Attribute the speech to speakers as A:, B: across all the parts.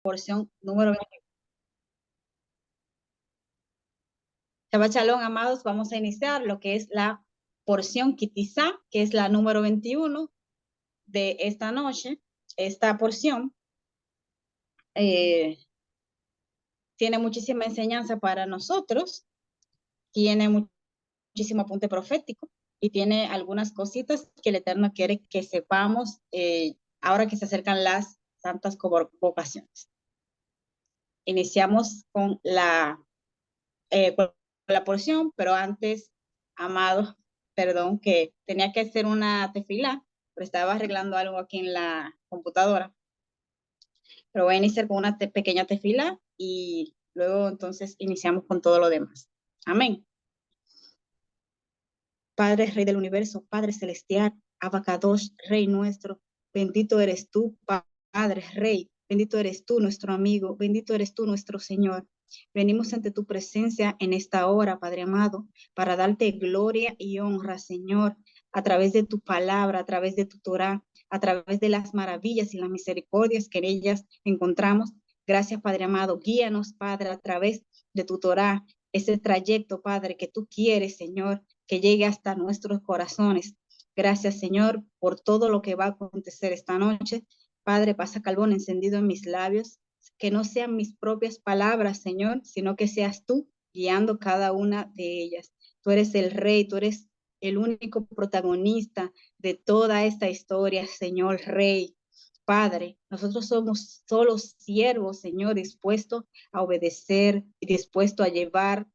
A: porción número 21. Shabbat Shalom, amados, vamos a iniciar lo que es la porción Kitizá, que es la número 21 de esta noche. Esta porción tiene muchísima enseñanza para nosotros, tiene muchísimo apunte profético y tiene algunas cositas que el Eterno quiere que sepamos ahora que se acercan las santas convocaciones. Iniciamos con la porción, pero antes, amado, perdón, que tenía que hacer una tefilá, pero estaba arreglando algo aquí en la computadora. Pero voy a iniciar con una pequeña tefilá y luego entonces iniciamos con todo lo demás. Amén. Padre, Rey del universo, Padre celestial, Abacadosh, Rey nuestro, bendito eres tú, Padre, Rey, bendito eres tú, nuestro amigo, bendito eres tú, nuestro Señor. Venimos ante tu presencia en esta hora, Padre amado, para darte gloria y honra, Señor, a través de tu palabra, a través de tu Torah, a través de las maravillas y las misericordias que en ellas encontramos. Gracias, Padre amado. Guíanos, Padre, a través de tu Torah, ese trayecto, Padre, que tú quieres, Señor, que llegue hasta nuestros corazones. Gracias, Señor, por todo lo que va a acontecer esta noche. Padre, pasa carbón encendido en mis labios, que no sean mis propias palabras, Señor, sino que seas tú guiando cada una de ellas. Tú eres el Rey, tú eres el único protagonista de toda esta historia, Señor Rey. Padre, nosotros somos solo siervos, Señor, dispuestos a obedecer y dispuestos a llevar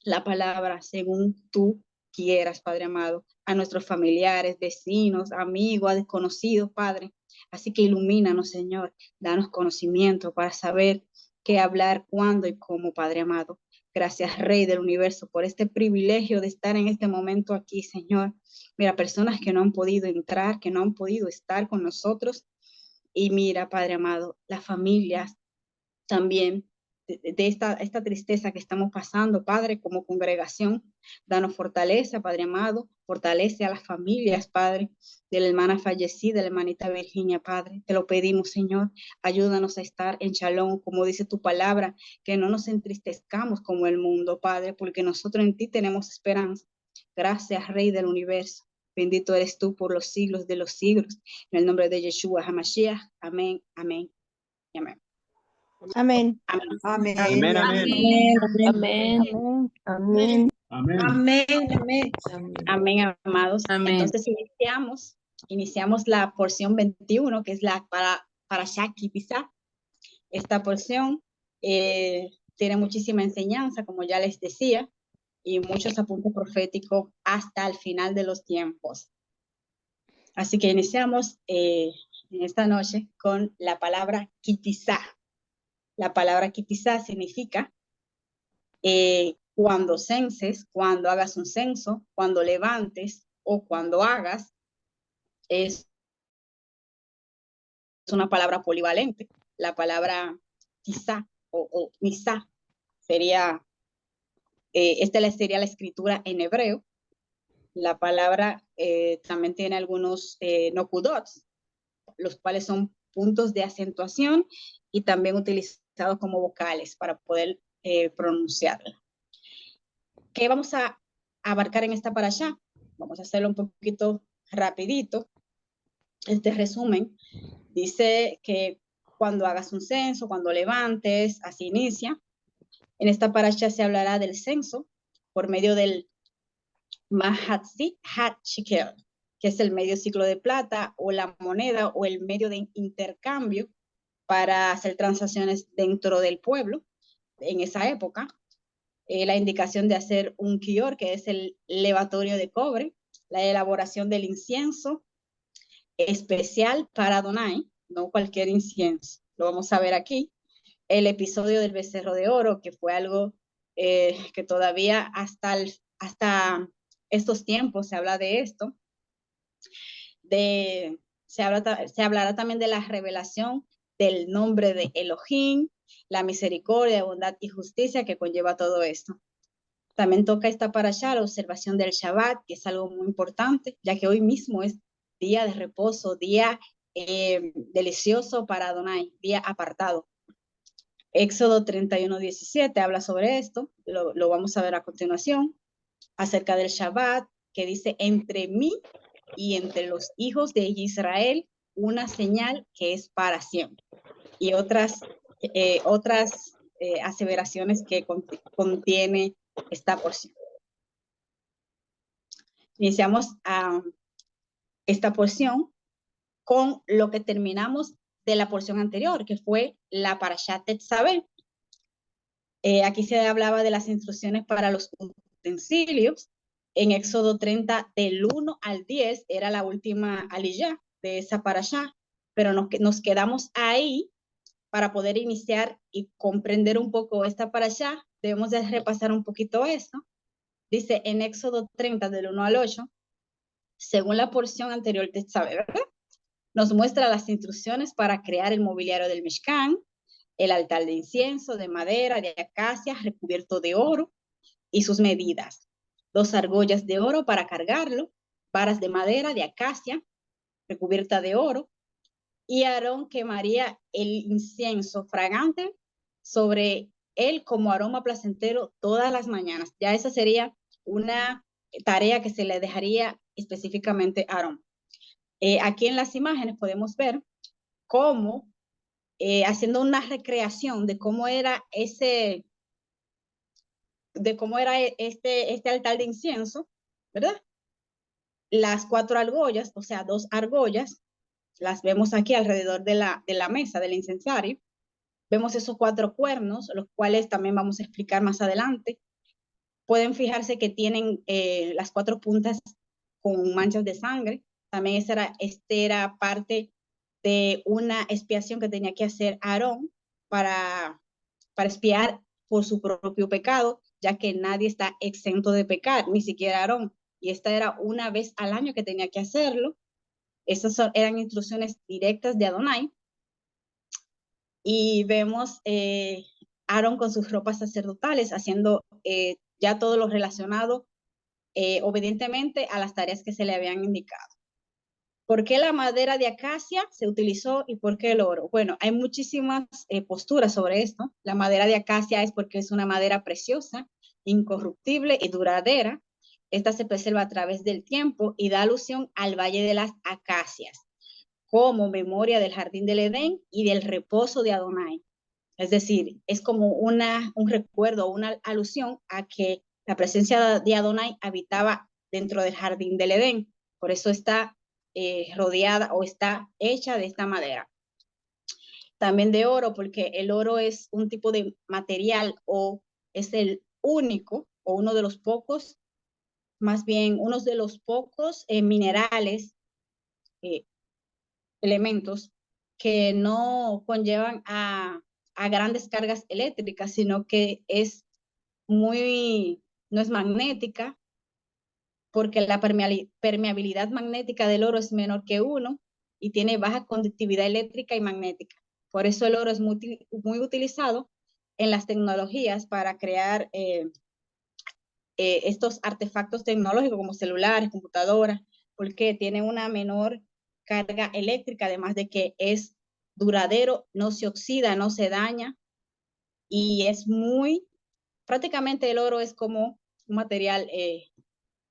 A: la palabra según tú quieras, Padre amado, a nuestros familiares, vecinos, amigos, a desconocidos, Padre. Así que ilumínanos, Señor, danos conocimiento para saber qué hablar, cuándo y cómo, Padre amado. Gracias, Rey del universo, por este privilegio de estar en este momento aquí, Señor. Mira, personas que no han podido entrar, que no han podido estar con nosotros. Y mira, Padre amado, las familias también de esta tristeza que estamos pasando, Padre, como congregación. Danos fortaleza, Padre amado, fortalece a las familias, Padre, de la hermana fallecida, la hermanita Virginia, Padre. Te lo pedimos, Señor. Ayúdanos a estar en shalom, como dice tu palabra, que no nos entristezcamos como el mundo, Padre, porque nosotros en ti tenemos esperanza. Gracias, Rey del universo. Bendito eres tú por los siglos de los siglos. En el nombre de Yeshua HaMashiach. Amén, amén y amén.
B: Amén.
A: Amén.
C: Amén.
D: Amén, amén.
B: Amén. Amén.
D: Amén.
C: Amén.
A: Amén, amados.
E: Amén.
A: Entonces iniciamos la porción 21, que es la para Shaki Pizá. Esta porción tiene muchísima enseñanza, como ya les decía, y muchos apuntes proféticos hasta el final de los tiempos. Así que iniciamos en esta noche con la palabra Kitizá. La palabra Kitizá significa cuando censes, cuando hagas un censo, cuando levantes o cuando hagas. Es una palabra polivalente. La palabra quizá o nisá sería, esta sería la escritura en hebreo. La palabra también tiene algunos nokudots, los cuales son puntos de acentuación y también utilizados como vocales para poder pronunciarla. ¿Qué vamos a abarcar en esta parashá? Vamos a hacerlo un poquito rapidito. Este resumen dice que cuando hagas un censo, cuando levantes, así inicia. En esta parashá se hablará del censo por medio del Mahatzi Hat Shekel, que es el medio ciclo de plata o la moneda o el medio de intercambio para hacer transacciones dentro del pueblo en esa época. La indicación de hacer un kior, que es el levatorio de cobre, la elaboración del incienso especial para Adonai, no cualquier incienso, lo vamos a ver aquí. El episodio del becerro de oro, que fue algo que todavía hasta estos tiempos se habla de esto. Se hablará también de la revelación del nombre de Elohim, la misericordia, bondad y justicia que conlleva todo esto. También toca esta parashá la observación del Shabbat, que es algo muy importante, ya que hoy mismo es día de reposo, día delicioso para Adonai, día apartado. Éxodo 31:17 habla sobre esto, lo vamos a ver a continuación, acerca del Shabbat, que dice, entre mí y entre los hijos de Israel, una señal que es para siempre. Y otras aseveraciones que contiene esta porción. Iniciamos esta porción con lo que terminamos de la porción anterior, que fue la Parashat Tetzaveh. Aquí se hablaba de las instrucciones para los utensilios. En Éxodo 30, del 1 al 10, era la última aliyah de esa parashá, pero nos quedamos ahí para poder iniciar y comprender un poco esta parashá. Debemos de repasar un poquito esto. Dice en Éxodo 30, del 1 al 8, según la porción anterior de Tetzaveh, ¿verdad? Nos muestra las instrucciones para crear el mobiliario del Mishkan, el altar de incienso, de madera, de acacia, recubierto de oro, y sus medidas. 2 argollas de oro para cargarlo, varas de madera, de acacia, recubierta de oro, y Aarón quemaría el incienso fragante sobre él como aroma placentero todas las mañanas. Ya esa sería una tarea que se le dejaría específicamente a Aarón. Aquí en las imágenes podemos ver cómo, haciendo una recreación de cómo era este altar de incienso, ¿verdad? Las 4 argollas, o sea, 2 argollas, las vemos aquí alrededor de la mesa del incensario. Vemos esos 4 cuernos, los cuales también vamos a explicar más adelante. Pueden fijarse que tienen las 4 puntas con manchas de sangre. También este era parte de una expiación que tenía que hacer Aarón para expiar por su propio pecado, ya que nadie está exento de pecar, ni siquiera Aarón. Y esta era una vez al año que tenía que hacerlo. Esas eran instrucciones directas de Adonai. Y vemos Aarón con sus ropas sacerdotales haciendo ya todo lo relacionado obedientemente a las tareas que se le habían indicado. ¿Por qué la madera de acacia se utilizó y por qué el oro? Bueno, hay muchísimas posturas sobre esto. La madera de acacia es porque es una madera preciosa, incorruptible y duradera. Esta se preserva a través del tiempo y da alusión al Valle de las Acacias, como memoria del jardín del Edén y del reposo de Adonai. Es decir, es como un recuerdo, una alusión a que la presencia de Adonai habitaba dentro del jardín del Edén. Por eso está rodeada o está hecha de esta madera. También de oro, porque el oro es un tipo de material o es el único o uno de los pocos, más bien uno de los pocos minerales, elementos que no conllevan a grandes cargas eléctricas, sino que no es magnética, porque la permeabilidad magnética del oro es menor que 1 y tiene baja conductividad eléctrica y magnética. Por eso el oro es muy utilizado en las tecnologías para crear estos artefactos tecnológicos como celulares, computadoras, porque tiene una menor carga eléctrica, además de que es duradero, no se oxida, no se daña y prácticamente el oro es como un material,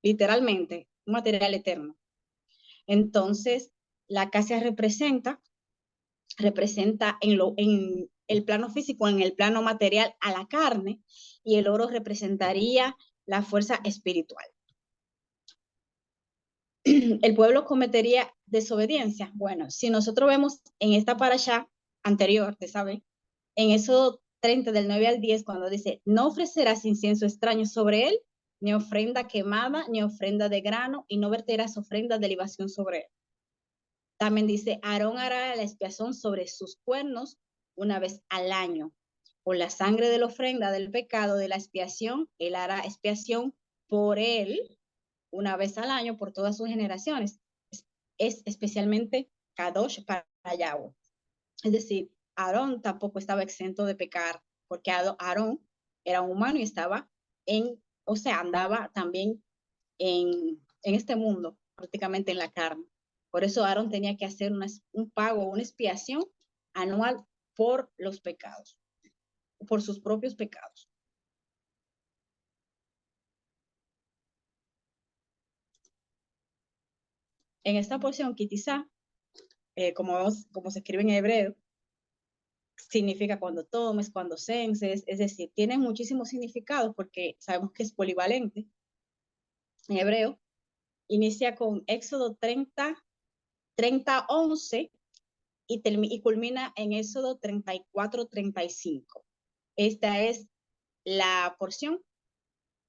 A: literalmente, un material eterno. Entonces, la acacia representa en el plano físico, en el plano material a la carne, y el oro representaría la fuerza espiritual. ¿El pueblo cometería desobediencia? Bueno, si nosotros vemos en esta parashá anterior, te sabe, en Éxodo 30 del 9 al 10, cuando dice, no ofrecerás incienso extraño sobre él, ni ofrenda quemada, ni ofrenda de grano, y no verterás ofrenda de libación sobre él. También dice, Aarón hará la expiación sobre sus cuernos una vez al año. Por la sangre de la ofrenda del pecado de la expiación, él hará expiación por él una vez al año por todas sus generaciones. Es especialmente Kadosh para Yahweh. Es decir, Aarón tampoco estaba exento de pecar, porque Aarón era un humano y estaba andaba también en este mundo, prácticamente en la carne. Por eso Aarón tenía que hacer un pago, una expiación anual por los pecados. por sus propios pecados. En esta porción, kitizá, como se escribe en hebreo, significa cuando tomes, cuando censes, es decir, tiene muchísimos significados porque sabemos que es polivalente. En hebreo, inicia con Éxodo 30:11 y culmina en Éxodo 34:35. Esta es la porción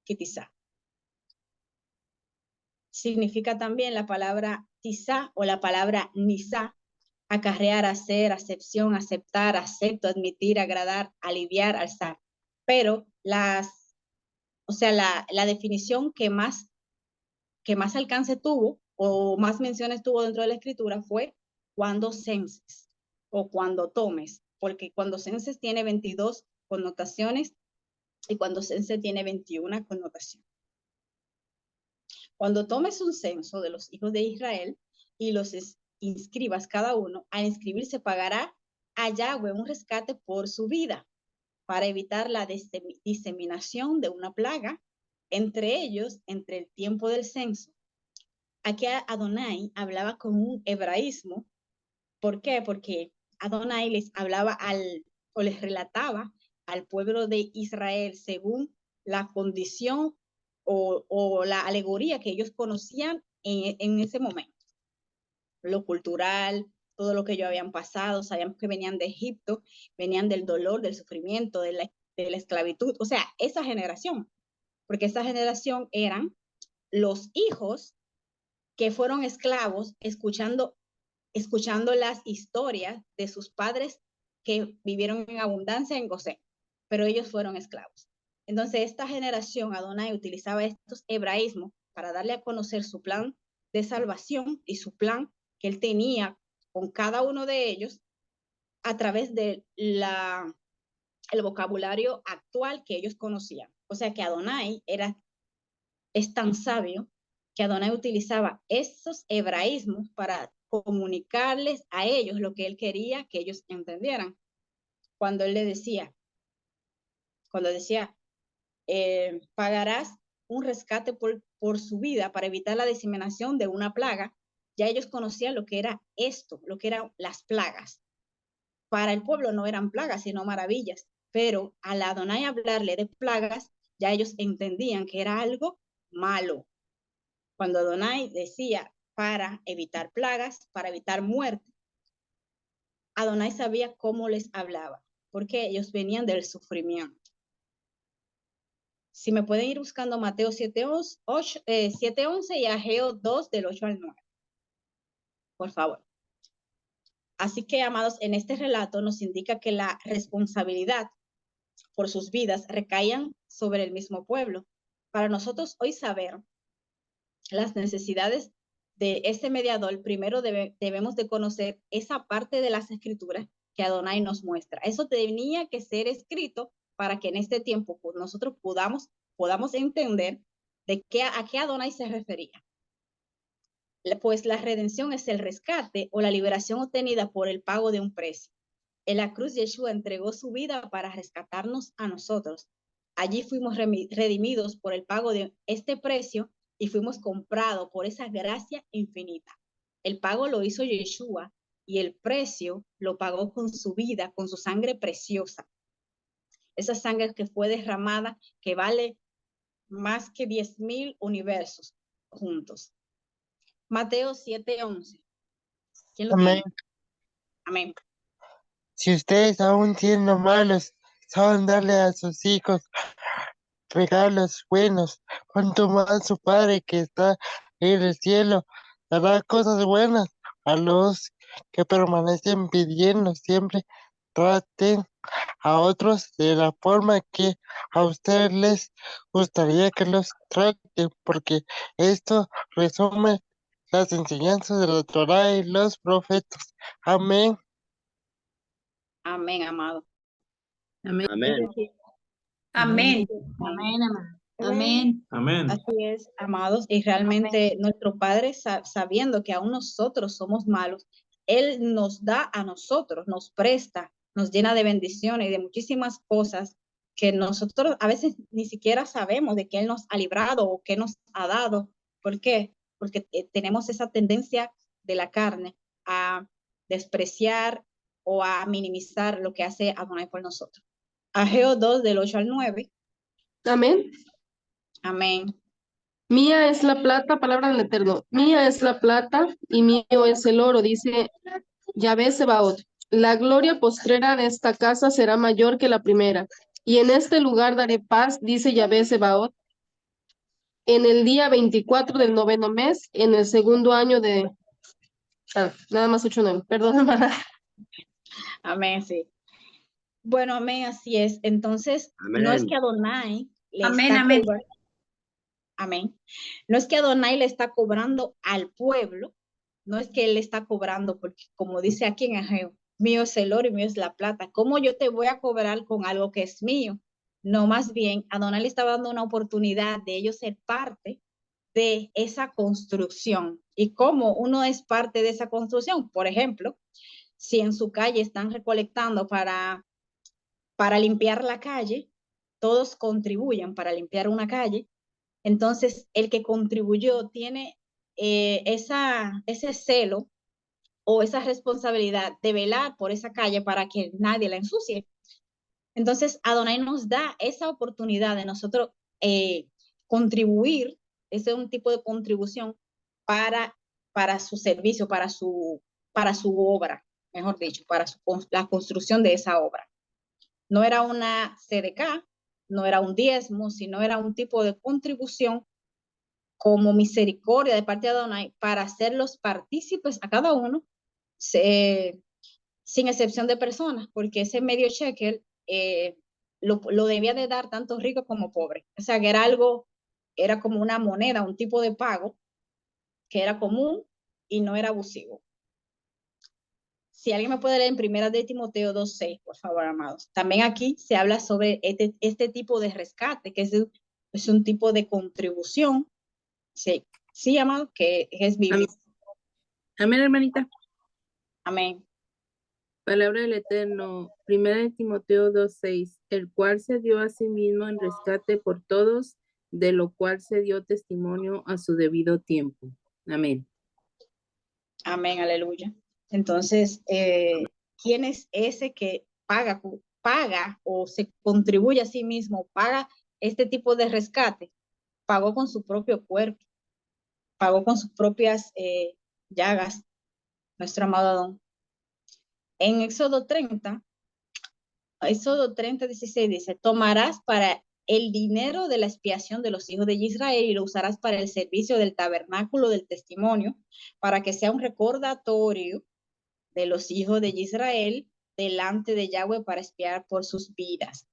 A: kitizá. Significa también la palabra tizá o la palabra nisá, acarrear, hacer, acepción, aceptar, acepto, admitir, agradar, aliviar, alzar. Pero la definición que más alcance tuvo o más menciones tuvo dentro de la escritura fue cuando censes o cuando tomes, porque cuando censes tiene 22 connotaciones y cuando cense tiene 21 connotaciones. Cuando tomes un censo de los hijos de Israel y los inscribas cada uno, al inscribirse pagará a Yahweh un rescate por su vida para evitar la diseminación de una plaga entre ellos entre el tiempo del censo. Aquí Adonai hablaba con un hebraísmo. ¿Por qué? Porque Adonai les hablaba o les relataba al pueblo de Israel según la condición o la alegoría que ellos conocían en ese momento. Lo cultural, todo lo que ellos habían pasado, sabíamos que venían de Egipto, venían del dolor, del sufrimiento, de la esclavitud, o sea, esa generación, porque esa generación eran los hijos que fueron esclavos escuchando las historias de sus padres que vivieron en abundancia en Gosén, pero ellos fueron esclavos. Entonces, esta generación, Adonai utilizaba estos hebraísmos para darle a conocer su plan de salvación y su plan que él tenía con cada uno de ellos a través de el vocabulario actual que ellos conocían. O sea que Adonai es tan sabio que Adonai utilizaba esos hebraísmos para comunicarles a ellos lo que él quería que ellos entendieran. Cuando él le decía, pagarás un rescate por su vida para evitar la diseminación de una plaga, ya ellos conocían lo que era esto, lo que eran las plagas. Para el pueblo no eran plagas, sino maravillas, pero al Adonai hablarle de plagas, ya ellos entendían que era algo malo. Cuando Adonai decía para evitar plagas, para evitar muerte, Adonai sabía cómo les hablaba, porque ellos venían del sufrimiento. Si me pueden ir buscando Mateo 7:11 y Ageo 2 del 8 al 9, por favor. Así que, amados, en este relato nos indica que la responsabilidad por sus vidas recaían sobre el mismo pueblo. Para nosotros hoy saber las necesidades de ese mediador, primero debemos de conocer esa parte de las escrituras que Adonai nos muestra. Eso tenía que ser escrito para que en este tiempo nosotros podamos entender a qué Adonai se refería. Pues la redención es el rescate o la liberación obtenida por el pago de un precio. En la cruz, Yeshua entregó su vida para rescatarnos a nosotros. Allí fuimos redimidos por el pago de este precio y fuimos comprados por esa gracia infinita. El pago lo hizo Yeshua y el precio lo pagó con su vida, con su sangre preciosa. Esa sangre que fue derramada, que vale más que 10,000 universos juntos. Mateo 7:11. ¿Quién lo
C: Amén.
A: tiene? Amén.
C: Si ustedes aún siendo malos saben darle a sus hijos regalos buenos, cuanto más su Padre que está en el cielo dará cosas buenas a los que permanecen pidiendo. Siempre traten a otros de la forma que a ustedes les gustaría que los traten, porque esto resume las enseñanzas de la Torá y los profetas. Amén.
A: Amén, amado.
D: Amén.
E: Amén.
B: Amén.
A: Amén.
B: Amén.
D: Amén.
A: Así es, amados, y realmente nuestro Padre, sabiendo que aún nosotros somos malos, Él nos da a nosotros, nos presta nos llena de bendiciones y de muchísimas cosas que nosotros a veces ni siquiera sabemos de qué Él nos ha librado o qué nos ha dado. ¿Por qué? Porque tenemos esa tendencia de la carne a despreciar o a minimizar lo que hace Adonai por nosotros. Ageo 2, del 8 al 9.
D: Amén.
A: Amén.
D: Mía es la plata, palabra del Eterno. Mía es la plata y mío es el oro, dice Yahvé Sebaot. La gloria postrera de esta casa será mayor que la primera. Y en este lugar daré paz, dice Yahvé Sebaot, en el día 24 del 9º mes, en el segundo año de... nada más 8-9, perdón, hermana.
A: Amén, sí. Bueno, amén, así es. Entonces, no es que Adonai le
B: Amén,
A: está
B: amén.
A: cobrando, amén. No es que Adonai le está cobrando al pueblo, no es que él le está cobrando, porque como dice aquí en Ageo, mío es el oro y mío es la plata. ¿Cómo yo te voy a cobrar con algo que es mío? No, más bien, Adonai le estaba dando una oportunidad de ellos ser parte de esa construcción. ¿Y cómo uno es parte de esa construcción? Por ejemplo, si en su calle están recolectando para limpiar la calle, todos contribuyen para limpiar una calle, entonces el que contribuyó tiene ese celo o esa responsabilidad de velar por esa calle para que nadie la ensucie. Entonces, Adonai nos da esa oportunidad de nosotros contribuir, ese es un tipo de contribución para su servicio, para su obra, mejor dicho, para la construcción de esa obra. No era una CDK, no era un diezmo, sino era un tipo de contribución como misericordia de parte de Adonai para hacerlos partícipes a cada uno, sin excepción de personas, porque ese medio shekel lo debía de dar tanto rico como pobre. O sea, que era como una moneda, un tipo de pago que era común y no era abusivo. Si alguien me puede leer en Primera de Timoteo 2:6, por favor, amados. También aquí se habla sobre este tipo de rescate, que es un tipo de contribución, sí, amado, que es bíblico.
E: Amén, hermanita.
A: Amén.
E: Palabra del Eterno, 1 Timoteo 2:6, el cual se dio a sí mismo en rescate por todos, de lo cual se dio testimonio a su debido tiempo. Amén.
A: Amén, aleluya. Entonces, ¿quién es ese que paga o se contribuye a sí mismo, paga este tipo de rescate? Pagó con su propio cuerpo, pagó con sus propias llagas, nuestro amado Adón. En Éxodo 30:16 dice, tomarás para el dinero de la expiación de los hijos de Israel y lo usarás para el servicio del tabernáculo del testimonio, para que sea un recordatorio de los hijos de Israel delante de Yahweh para expiar por sus vidas.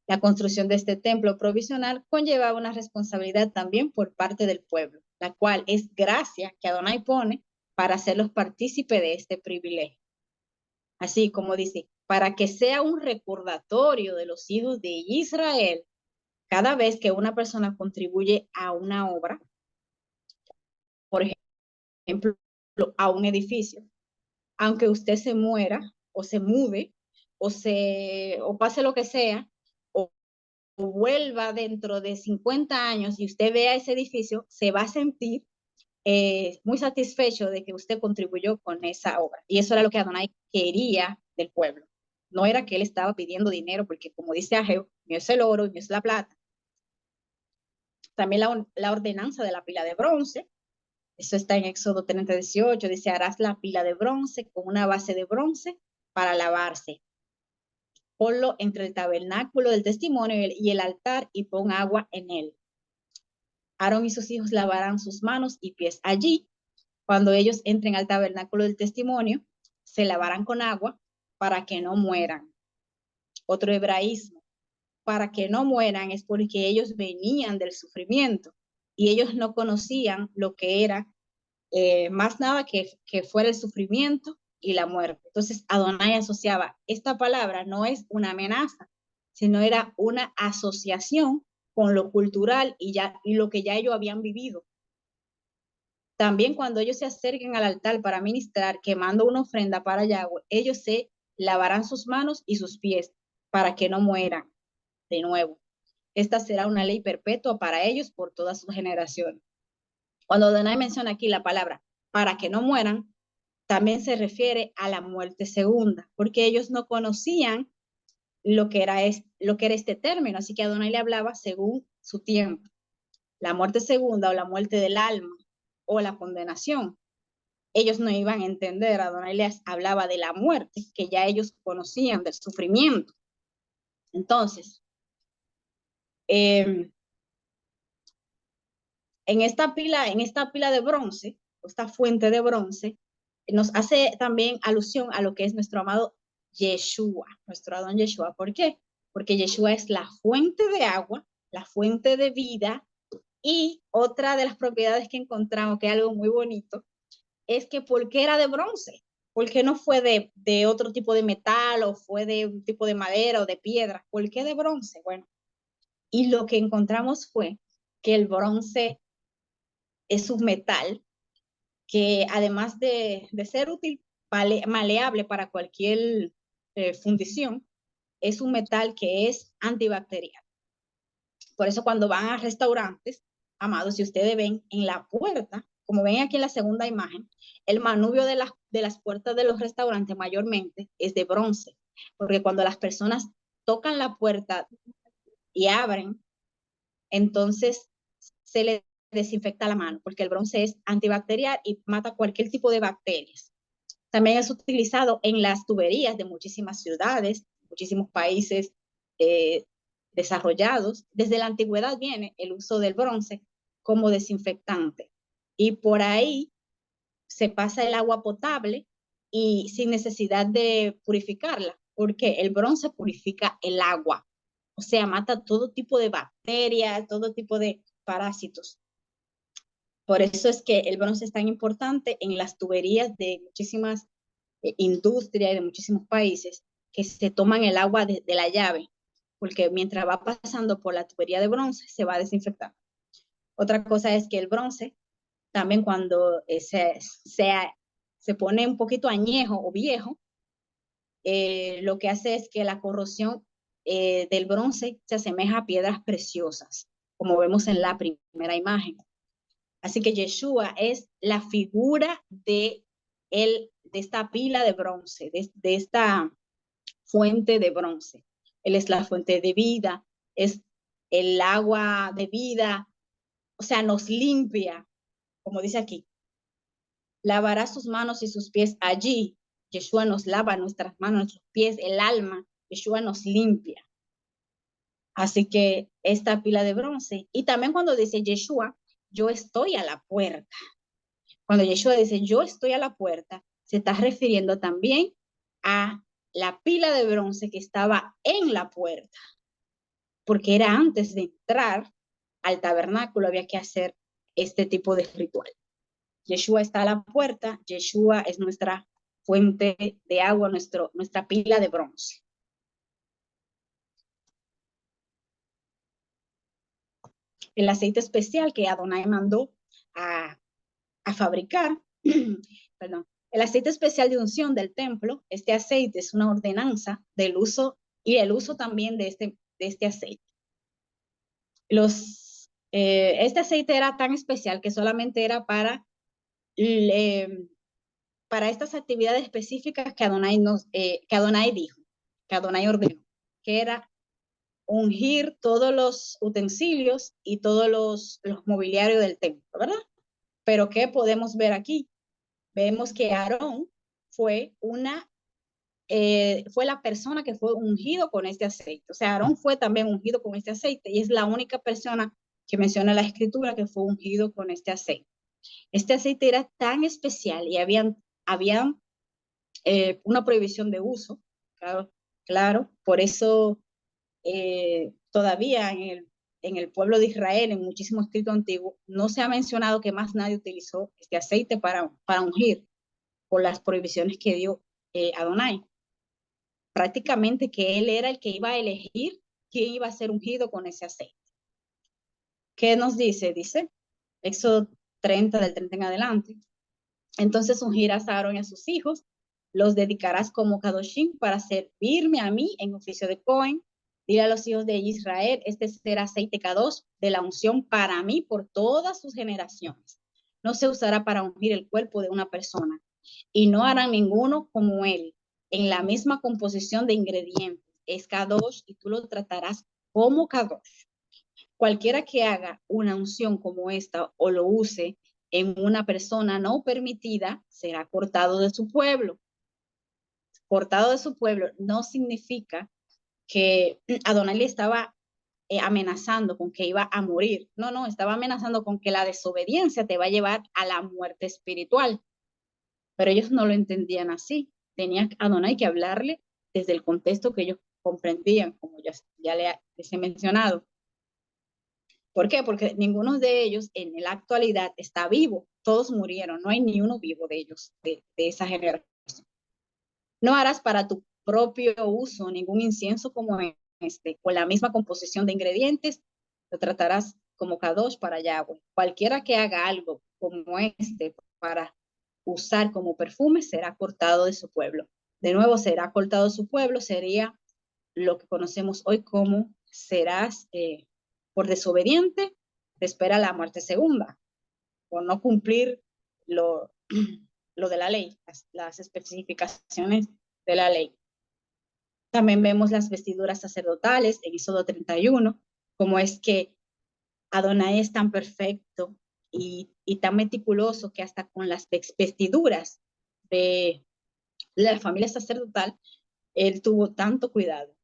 A: La construcción de este templo provisional conlleva una responsabilidad también por parte del pueblo, la cual es gracia que Adonai pone para hacerlos partícipe de este privilegio. Así como dice, para que sea un recordatorio de los hijos de Israel cada vez que una persona contribuye a una obra, por ejemplo, a un edificio, aunque usted se muera o se mude o pase lo que sea, o vuelva dentro de 50 años y usted vea ese edificio, se va a sentir muy satisfecho de que usted contribuyó con esa obra. Y eso era lo que Adonai quería del pueblo. No era que él estaba pidiendo dinero, porque como dice Ageo, mío es el oro, mío es la plata. También la ordenanza de la pila de bronce, eso está en Éxodo 30:18, dice, harás la pila de bronce con una base de bronce para lavarse. Ponlo entre el tabernáculo del testimonio y el altar y pon agua en él. Aarón y sus hijos lavarán sus manos y pies allí. Cuando ellos entren al tabernáculo del testimonio, se lavarán con agua para que no mueran. Otro hebraísmo, para que no mueran es porque ellos venían del sufrimiento y ellos no conocían lo que era más nada que fuera el sufrimiento y la muerte. Entonces Adonai asociaba, esta palabra no es una amenaza, sino era una asociación con lo cultural y lo que ya ellos habían vivido. También cuando ellos se acerquen al altar para ministrar, quemando una ofrenda para Yahweh, ellos se lavarán sus manos y sus pies para que no mueran de nuevo. Esta será una ley perpetua para ellos por todas sus generaciones. Cuando Adonai menciona aquí la palabra para que no mueran, también se refiere a la muerte segunda, porque ellos no conocían lo que era este término, así que Adonai le hablaba según su tiempo. La muerte segunda o la muerte del alma o la condenación. Ellos no iban a entender, Adonai les hablaba de la muerte, que ya ellos conocían, del sufrimiento. Entonces, en esta pila de bronce, esta fuente de bronce, nos hace también alusión a lo que es nuestro amado Yeshua, nuestro Adón Yeshua. ¿Por qué? Porque Yeshua es la fuente de agua, la fuente de vida, y otra de las propiedades que encontramos, que es algo muy bonito, es que ¿por qué era de bronce? ¿Por qué no fue de otro tipo de metal o fue de un tipo de madera o de piedra? ¿Por qué de bronce? Bueno, y lo que encontramos fue que el bronce es un metal que además de ser útil, maleable para cualquier fundición, es un metal que es antibacterial. Por eso cuando van a restaurantes, amados, si ustedes ven en la puerta, como ven aquí en la segunda imagen, el manubrio de las puertas de los restaurantes mayormente es de bronce, porque cuando las personas tocan la puerta y abren, entonces se les desinfecta la mano, porque el bronce es antibacterial y mata cualquier tipo de bacterias. También es utilizado en las tuberías de muchísimas ciudades, muchísimos países desarrollados. Desde la antigüedad viene el uso del bronce como desinfectante. Y por ahí se pasa el agua potable y sin necesidad de purificarla, porque el bronce purifica el agua. O sea, mata todo tipo de bacterias, todo tipo de parásitos. Por eso es que el bronce es tan importante en las tuberías de muchísimas industrias y de muchísimos países que se toman el agua de la llave, porque mientras va pasando por la tubería de bronce se va desinfectando. Otra cosa es que el bronce, también cuando se pone un poquito añejo o viejo, lo que hace es que la corrosión del bronce se asemeja a piedras preciosas, como vemos en la primera imagen. Así que Yeshua es la figura de esta pila de bronce, de esta fuente de bronce. Él es la fuente de vida, es el agua de vida, o sea, nos limpia, como dice aquí. Lavará sus manos y sus pies allí. Yeshua nos lava nuestras manos, nuestros pies, el alma. Yeshua nos limpia. Así que esta pila de bronce. Y también cuando dice Yeshua, yo estoy a la puerta. Cuando Yeshua dice, yo estoy a la puerta, se está refiriendo también a la pila de bronce que estaba en la puerta, porque era antes de entrar al tabernáculo, había que hacer este tipo de ritual. Yeshua está a la puerta, Yeshua es nuestra fuente de agua, nuestra pila de bronce. El aceite especial que Adonai mandó a fabricar, perdón, el aceite especial de unción del templo, este aceite es una ordenanza del uso y el uso también de este aceite. Este aceite era tan especial que solamente era para estas actividades específicas que Adonai dijo, que Adonai ordenó, que era ungir todos los utensilios y todos los mobiliarios del templo, ¿verdad? Pero ¿qué podemos ver aquí? Vemos que Aarón fue la persona que fue ungido con este aceite. O sea, Aarón fue también ungido con este aceite y es la única persona que menciona la escritura que fue ungido con este aceite. Este aceite era tan especial y había una prohibición de uso, claro, por eso todavía en el pueblo de Israel, en muchísimos escritos antiguos, no se ha mencionado que más nadie utilizó este aceite para ungir por las prohibiciones que dio Adonai. Prácticamente que él era el que iba a elegir quién iba a ser ungido con ese aceite. ¿Qué nos dice? Dice Éxodo 30, del 30 en adelante. Entonces ungirás a Aarón y a sus hijos Los dedicarás como Kadoshim para servirme a mí en oficio de Cohen. Dile a los hijos de Israel, este será aceite Kadosh de la unción para mí por todas sus generaciones. No se usará para ungir el cuerpo de una persona y no harán ninguno como él, en la misma composición de ingredientes. Es Kadosh y tú lo tratarás como Kadosh. Cualquiera que haga una unción como esta o lo use en una persona no permitida será cortado de su pueblo. Cortado de su pueblo no significa que Adonai le estaba amenazando con que iba a morir. No, no, estaba amenazando con que la desobediencia te va a llevar a la muerte espiritual. Pero ellos no lo entendían así. Tenía Adonai que hablarle desde el contexto que ellos comprendían, como ya les he mencionado. ¿Por qué? Porque ninguno de ellos en la actualidad está vivo. Todos murieron, no hay ni uno vivo de ellos, de esa generación. No harás para tu propio uso ningún incienso como este, con la misma composición de ingredientes, lo tratarás como Kadosh para Yahweh. Cualquiera que haga algo como este para usar como perfume será cortado de su pueblo. De nuevo, será cortado de su pueblo, sería lo que conocemos hoy como serás por desobediente, te espera la muerte segunda, por no cumplir lo de la ley, las especificaciones de la ley. También vemos las vestiduras sacerdotales en Éxodo 31, como es que Adonai es tan perfecto y tan meticuloso que hasta con las vestiduras de la familia sacerdotal, él tuvo tanto cuidado.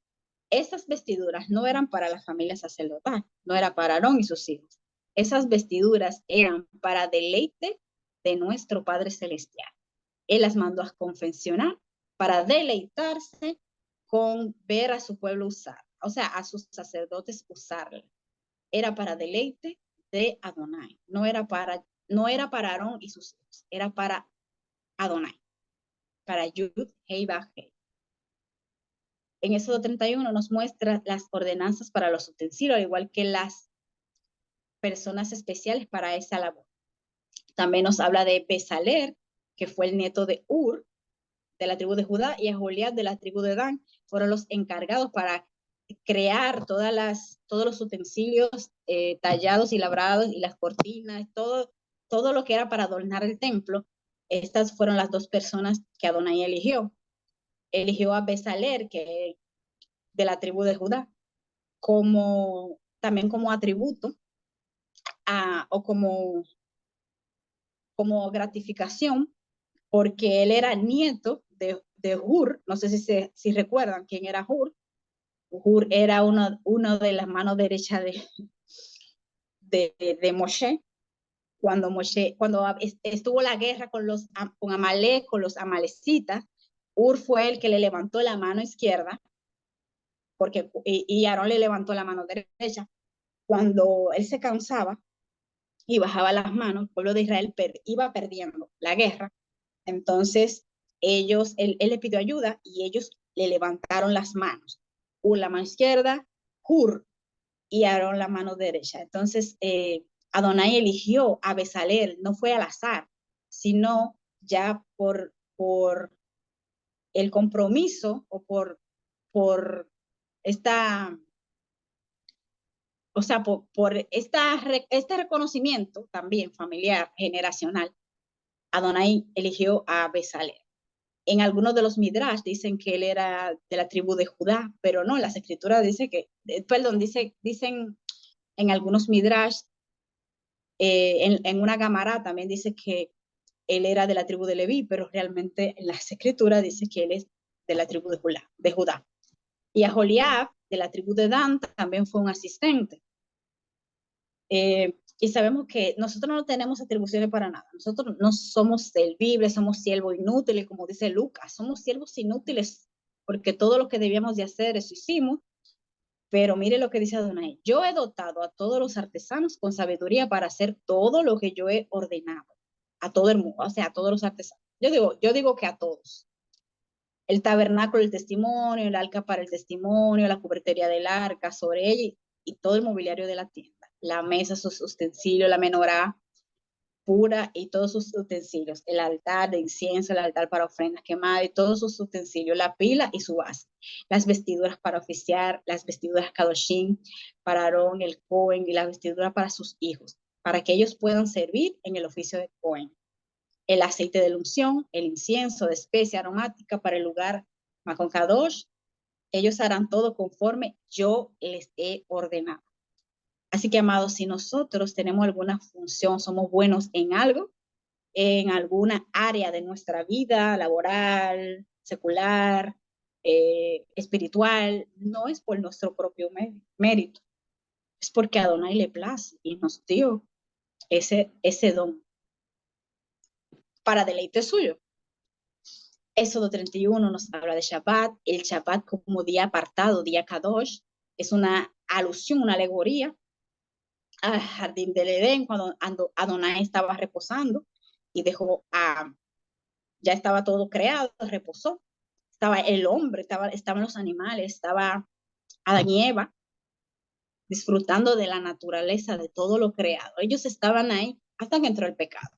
A: Esas vestiduras no eran para la familia sacerdotal, no era para Aarón y sus hijos. Esas vestiduras eran para deleite de nuestro Padre Celestial. Él las mandó a confeccionar para deleitarse con ver a su pueblo usar, o sea, a sus sacerdotes usarla. Era para deleite de Adonai, no era para Aarón y sus hijos, era para Adonai, para Yud, Hei, Vav, Hei. En Éxodo 31 nos muestra las ordenanzas para los utensilios, al igual que las personas especiales para esa labor. También nos habla de Besaler, que fue el nieto de Ur, de la tribu de Judá, y Aholiab de la tribu de Dan, fueron los encargados para crear todos los utensilios tallados y labrados y las cortinas, todo lo que era para adornar el templo. Estas fueron las dos personas que Adonai eligió. Eligió a Besaler, que de la tribu de Judá, también como atributo o como gratificación, porque él era nieto de Hur. No sé si recuerdan quién era Hur. Hur era uno de las manos derechas de Moshe. Cuando estuvo la guerra con Amalek, con los amalecitas, Hur fue el que le levantó la mano izquierda, y Aarón le levantó la mano derecha. Cuando él se cansaba y bajaba las manos, el pueblo de Israel iba perdiendo la guerra. Entonces él le pidió ayuda y ellos le levantaron las manos. Hur la mano izquierda, Hur, y Aarón la mano derecha. Entonces Adonai eligió a Besalel, no fue al azar, sino ya por el compromiso o por esta, o sea, por este reconocimiento también familiar, generacional. Adonai eligió a Besalel. En algunos de los midrash dicen que él era de la tribu de Judá, pero no, las escrituras dicen dicen en algunos midrash, en una Gamará también dice que él era de la tribu de Leví, pero realmente en las escrituras dice que él es de la tribu de Judá. Y Aholiab, de la tribu de Dan, también fue un asistente. Y sabemos que nosotros no tenemos atribuciones para nada. Nosotros no somos servibles, somos siervos inútiles, como dice Lucas. Somos siervos inútiles porque todo lo que debíamos de hacer, eso hicimos. Pero mire lo que dice Adonai. Yo he dotado a todos los artesanos con sabiduría para hacer todo lo que yo he ordenado. A todo el mundo, o sea, a todos los artesanos. Yo digo que a todos. El tabernáculo del testimonio, el arca para el testimonio, la cubertería del arca sobre ella y todo el mobiliario de la tienda. La mesa, sus utensilios, la menorá, pura y todos sus utensilios, el altar de incienso, el altar para ofrendas quemadas y todos sus utensilios, la pila y su base, las vestiduras para oficiar, las vestiduras kadoshim para Aarón, el Cohen, y las vestiduras para sus hijos, para que ellos puedan servir en el oficio de Cohen. El aceite de la unción, el incienso de especia aromática para el lugar Makon Kadosh, ellos harán todo conforme yo les he ordenado. Así que, amados, si nosotros tenemos alguna función, somos buenos en algo, en alguna área de nuestra vida, laboral, secular, espiritual, no es por nuestro propio mérito, es porque a Adonai le place y nos dio ese don para deleite suyo. Éxodo 31 nos habla de Shabbat, el Shabbat como día apartado, día Kadosh, es una alusión, una alegoría al jardín del Edén, cuando Adonai estaba reposando y ya estaba todo creado, reposó. Estaba el hombre, estaban los animales, estaba Adán y Eva disfrutando de la naturaleza, de todo lo creado. Ellos estaban ahí hasta que entró el pecado.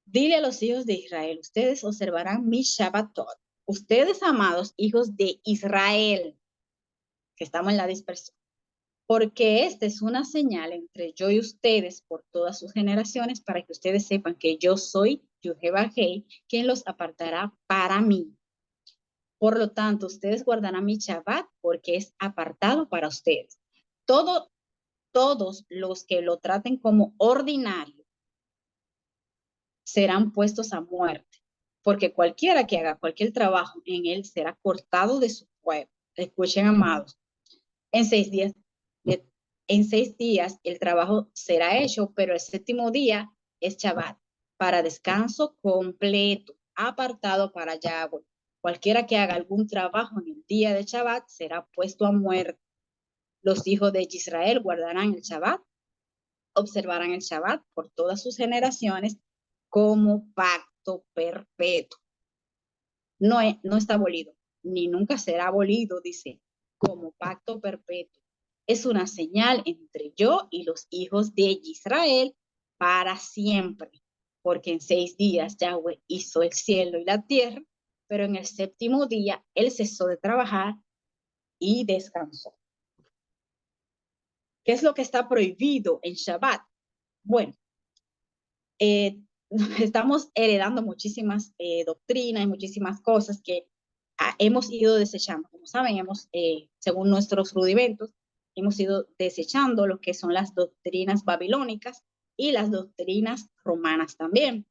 A: Dile a los hijos de Israel, ustedes observarán mi Shabbatot. Ustedes, amados hijos de Israel, que estamos en la dispersión, porque esta es una señal entre yo y ustedes por todas sus generaciones, para que ustedes sepan que yo soy Yud-Heh-Vah-Heh, quien los apartará para mí. Por lo tanto, ustedes guardarán mi Shabbat porque es apartado para ustedes. Todos los que lo traten como ordinario serán puestos a muerte, porque cualquiera que haga cualquier trabajo en él será cortado de su pueblo. Escuchen, amados, en 6 días el trabajo será hecho, pero el séptimo día es Shabbat, para descanso completo, apartado para Yahweh. Cualquiera que haga algún trabajo en el día de Shabbat será puesto a muerte. Los hijos de Israel guardarán el Shabbat, observarán el Shabbat por todas sus generaciones como pacto perpetuo. No está abolido, ni nunca será abolido, dice, como pacto perpetuo. Es una señal entre yo y los hijos de Israel para siempre, porque en 6 días Yahweh hizo el cielo y la tierra, pero en el séptimo día él cesó de trabajar y descansó. ¿Qué es lo que está prohibido en Shabbat? Bueno, estamos heredando muchísimas doctrinas y muchísimas cosas que hemos ido desechando. Como saben, según nuestros rudimentos, hemos ido desechando lo que son las doctrinas babilónicas y las doctrinas romanas también.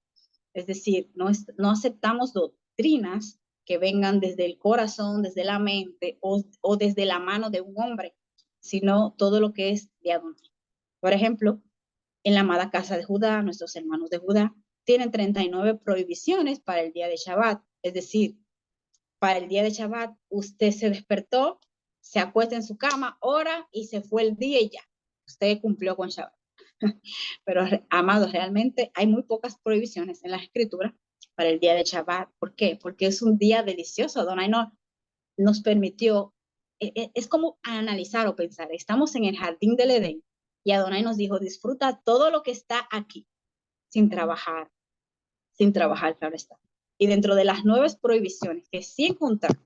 A: Es decir, no aceptamos doctrinas que vengan desde el corazón, desde la mente o desde la mano de un hombre, sino todo lo que es de Adonai. Por ejemplo, en la amada casa de Judá, nuestros hermanos de Judá tienen 39 prohibiciones para el día de Shabbat. Es decir, para el día de Shabbat, usted se despertó, se acuesta en su cama, ora y se fue el día y ya. Usted cumplió con Shabbat. Pero, amados, realmente hay muy pocas prohibiciones en las escrituras para el día de Shabbat. ¿Por qué? Porque es un día delicioso. Adonai nos permitió, es como analizar o pensar, estamos en el jardín del Edén y Adonai nos dijo, disfruta todo lo que está aquí, sin trabajar, claro está. Y dentro de las 9 prohibiciones que sí encontramos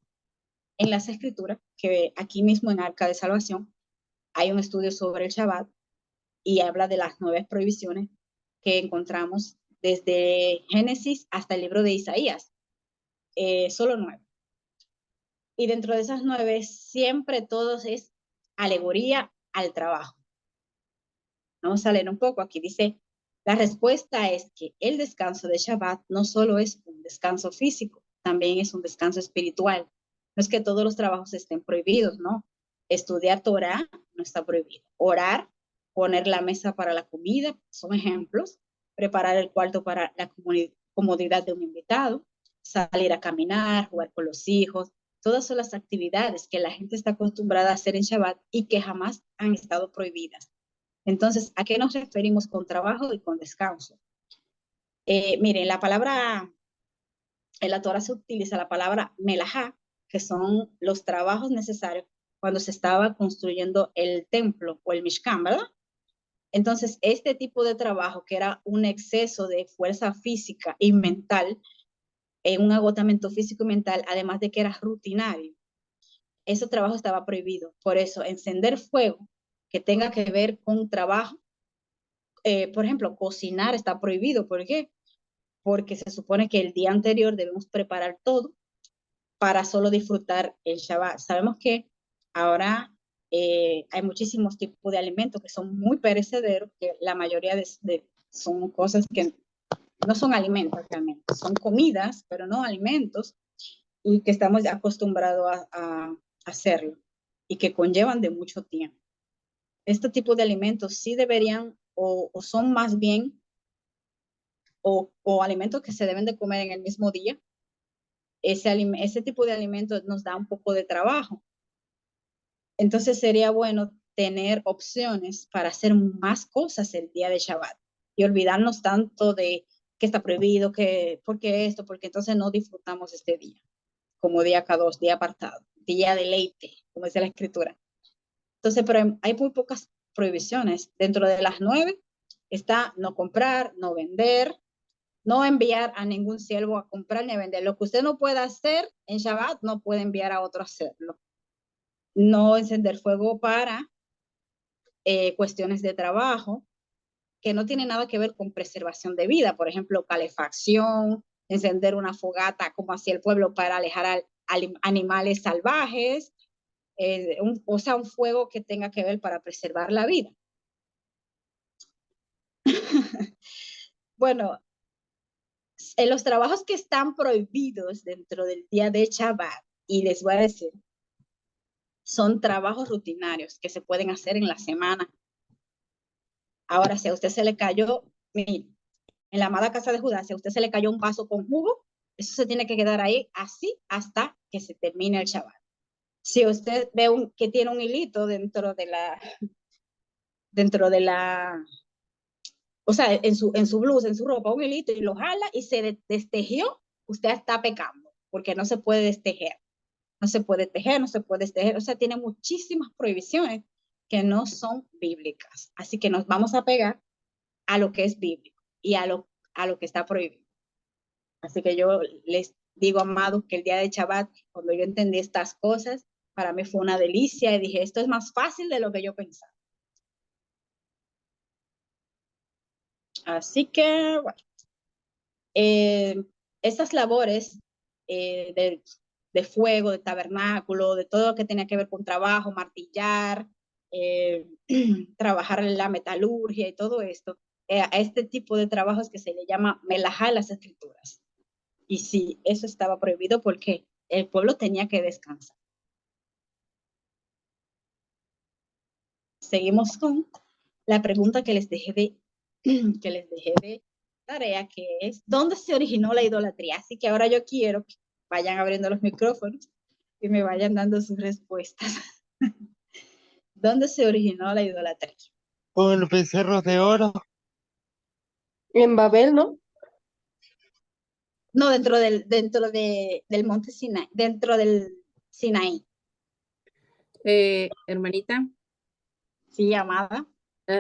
A: en las escrituras, que aquí mismo en Arca de Salvación hay un estudio sobre el Shabbat y habla de las 9 prohibiciones que encontramos desde Génesis hasta el libro de Isaías, solo 9. Y dentro de esas 9, siempre todos es alegoría al trabajo. Vamos a leer un poco. Aquí dice, la respuesta es que el descanso de Shabbat no solo es un descanso físico, también es un descanso espiritual. No es que todos los trabajos estén prohibidos, ¿no? Estudiar Torah no está prohibido. Orar, poner la mesa para la comida, son ejemplos. Preparar el cuarto para la comodidad de un invitado. Salir a caminar, jugar con los hijos. Todas son las actividades que la gente está acostumbrada a hacer en Shabbat y que jamás han estado prohibidas. Entonces, ¿a qué nos referimos con trabajo y con descanso? Miren, la palabra, en la Torah se utiliza la palabra melajá, que son los trabajos necesarios cuando se estaba construyendo el templo o el Mishkan, ¿verdad? Entonces, este tipo de trabajo, que era un exceso de fuerza física y mental, un agotamiento físico y mental, además de que era rutinario, ese trabajo estaba prohibido. Por eso, encender fuego que tenga que ver con trabajo, por ejemplo, cocinar está prohibido. ¿Por qué? Porque se supone que el día anterior debemos preparar todo para solo disfrutar el Shabbat. Sabemos que ahora hay muchísimos tipos de alimentos que son muy perecederos, que la mayoría son cosas que no son alimentos realmente, son comidas, pero no alimentos, y que estamos acostumbrados a hacerlo y que conllevan de mucho tiempo. Este tipo de alimentos sí deberían o son más bien o alimentos que se deben de comer en el mismo día. Ese tipo de alimentos nos da un poco de trabajo. Entonces sería bueno tener opciones para hacer más cosas el día de Shabbat y olvidarnos tanto de que está prohibido, que porque esto, porque entonces no disfrutamos este día como día K2, día apartado, día de deleite, como dice la escritura. Entonces, pero hay muy pocas prohibiciones. Dentro de las 9 está no comprar, no vender, no enviar a ningún siervo a comprar ni a vender. Lo que usted no pueda hacer en Shabbat, no puede enviar a otro a hacerlo. No encender fuego para cuestiones de trabajo que no tiene nada que ver con preservación de vida. Por ejemplo, calefacción, encender una fogata como hacía el pueblo para alejar a animales salvajes, o sea, un fuego que tenga que ver para preservar la vida. Bueno, en los trabajos que están prohibidos dentro del día de Shabbat, y les voy a decir, son trabajos rutinarios que se pueden hacer en la semana. Ahora, si a usted se le cayó, mire, en la amada casa de Judá, si a usted se le cayó un vaso con jugo, eso se tiene que quedar ahí así hasta que se termine el Shabbat. Si usted ve que tiene un hilito dentro de la, o sea, en su blusa, en su ropa, un hilito, y lo jala y se destejió, usted está pecando, porque no se puede destejer. No se puede tejer, no se puede destejer, o sea, tiene muchísimas prohibiciones que no son bíblicas. Así que nos vamos a pegar a lo que es bíblico y a lo que está prohibido. Así que yo les digo, amados, que el día de Shabbat, cuando yo entendí estas cosas, para mí fue una delicia y dije, esto es más fácil de lo que yo pensaba. Así que, bueno, estas labores de fuego, de tabernáculo, de todo lo que tenía que ver con trabajo, martillar, trabajar en la metalurgia y todo esto, a este tipo de trabajos que se le llama melajá en las escrituras. Y sí, eso estaba prohibido porque el pueblo tenía que descansar. Seguimos con la pregunta que les dejé de tarea, que es, ¿dónde se originó la idolatría? Así que ahora yo quiero que vayan abriendo los micrófonos y me vayan dando sus respuestas. ¿Dónde se originó la idolatría?
C: Con los becerros de oro.
D: En Babel, ¿no?
A: No, dentro del monte Sinaí, dentro del Sinaí.
E: Hermanita,
A: Sí, amada.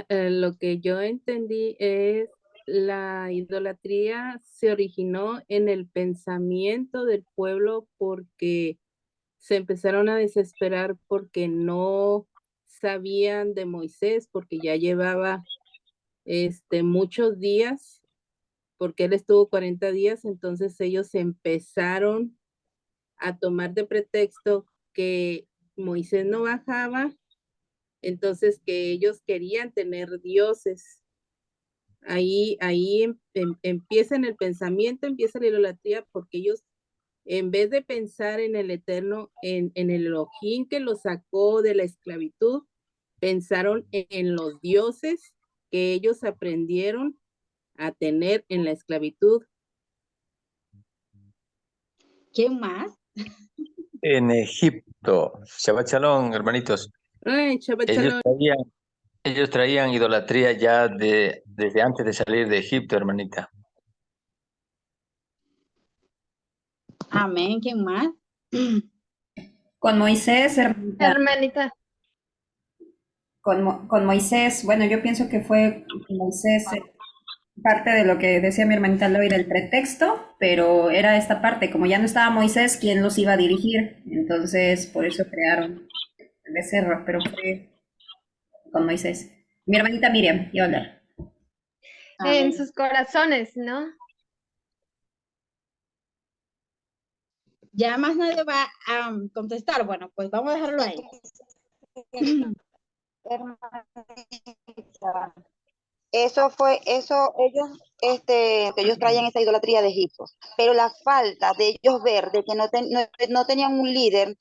E: lo que yo entendí es la idolatría se originó en el pensamiento del pueblo porque se empezaron a desesperar porque no sabían de Moisés, porque ya llevaba muchos días, porque él estuvo 40 días, entonces ellos empezaron a tomar de pretexto que Moisés no bajaba, entonces que ellos querían tener dioses. Ahí empieza en el pensamiento, empieza la idolatría, porque ellos, en vez de pensar en el Eterno, en el Elohim que los sacó de la esclavitud, pensaron en los dioses que ellos aprendieron a tener en la esclavitud.
A: ¿Quién más?
F: En Egipto. Shabbat Shalom, hermanitos.
E: Ay, Shabbat
F: Ellos
E: Shalom.
F: traían, ellos traían idolatría ya desde antes de salir de Egipto, hermanita.
A: Amén. ¿Quién más?
B: Con Moisés, hermanita.
G: Hermanita,
B: con Moisés, bueno, yo pienso que fue Moisés parte de lo que decía mi hermanita Loy del pretexto, pero era esta parte, como ya no estaba Moisés, ¿quién los iba a dirigir? Entonces, por eso crearon el becerro, pero fue con Moisés. Mi hermanita Miriam, iba a hablar.
G: En sus corazones, ¿no?
A: Ya más nadie va a contestar. Bueno, pues vamos a dejarlo ahí.
H: Hermanita, ellos traían esa idolatría de Egipto, pero la falta de ellos ver de que no tenían un líder,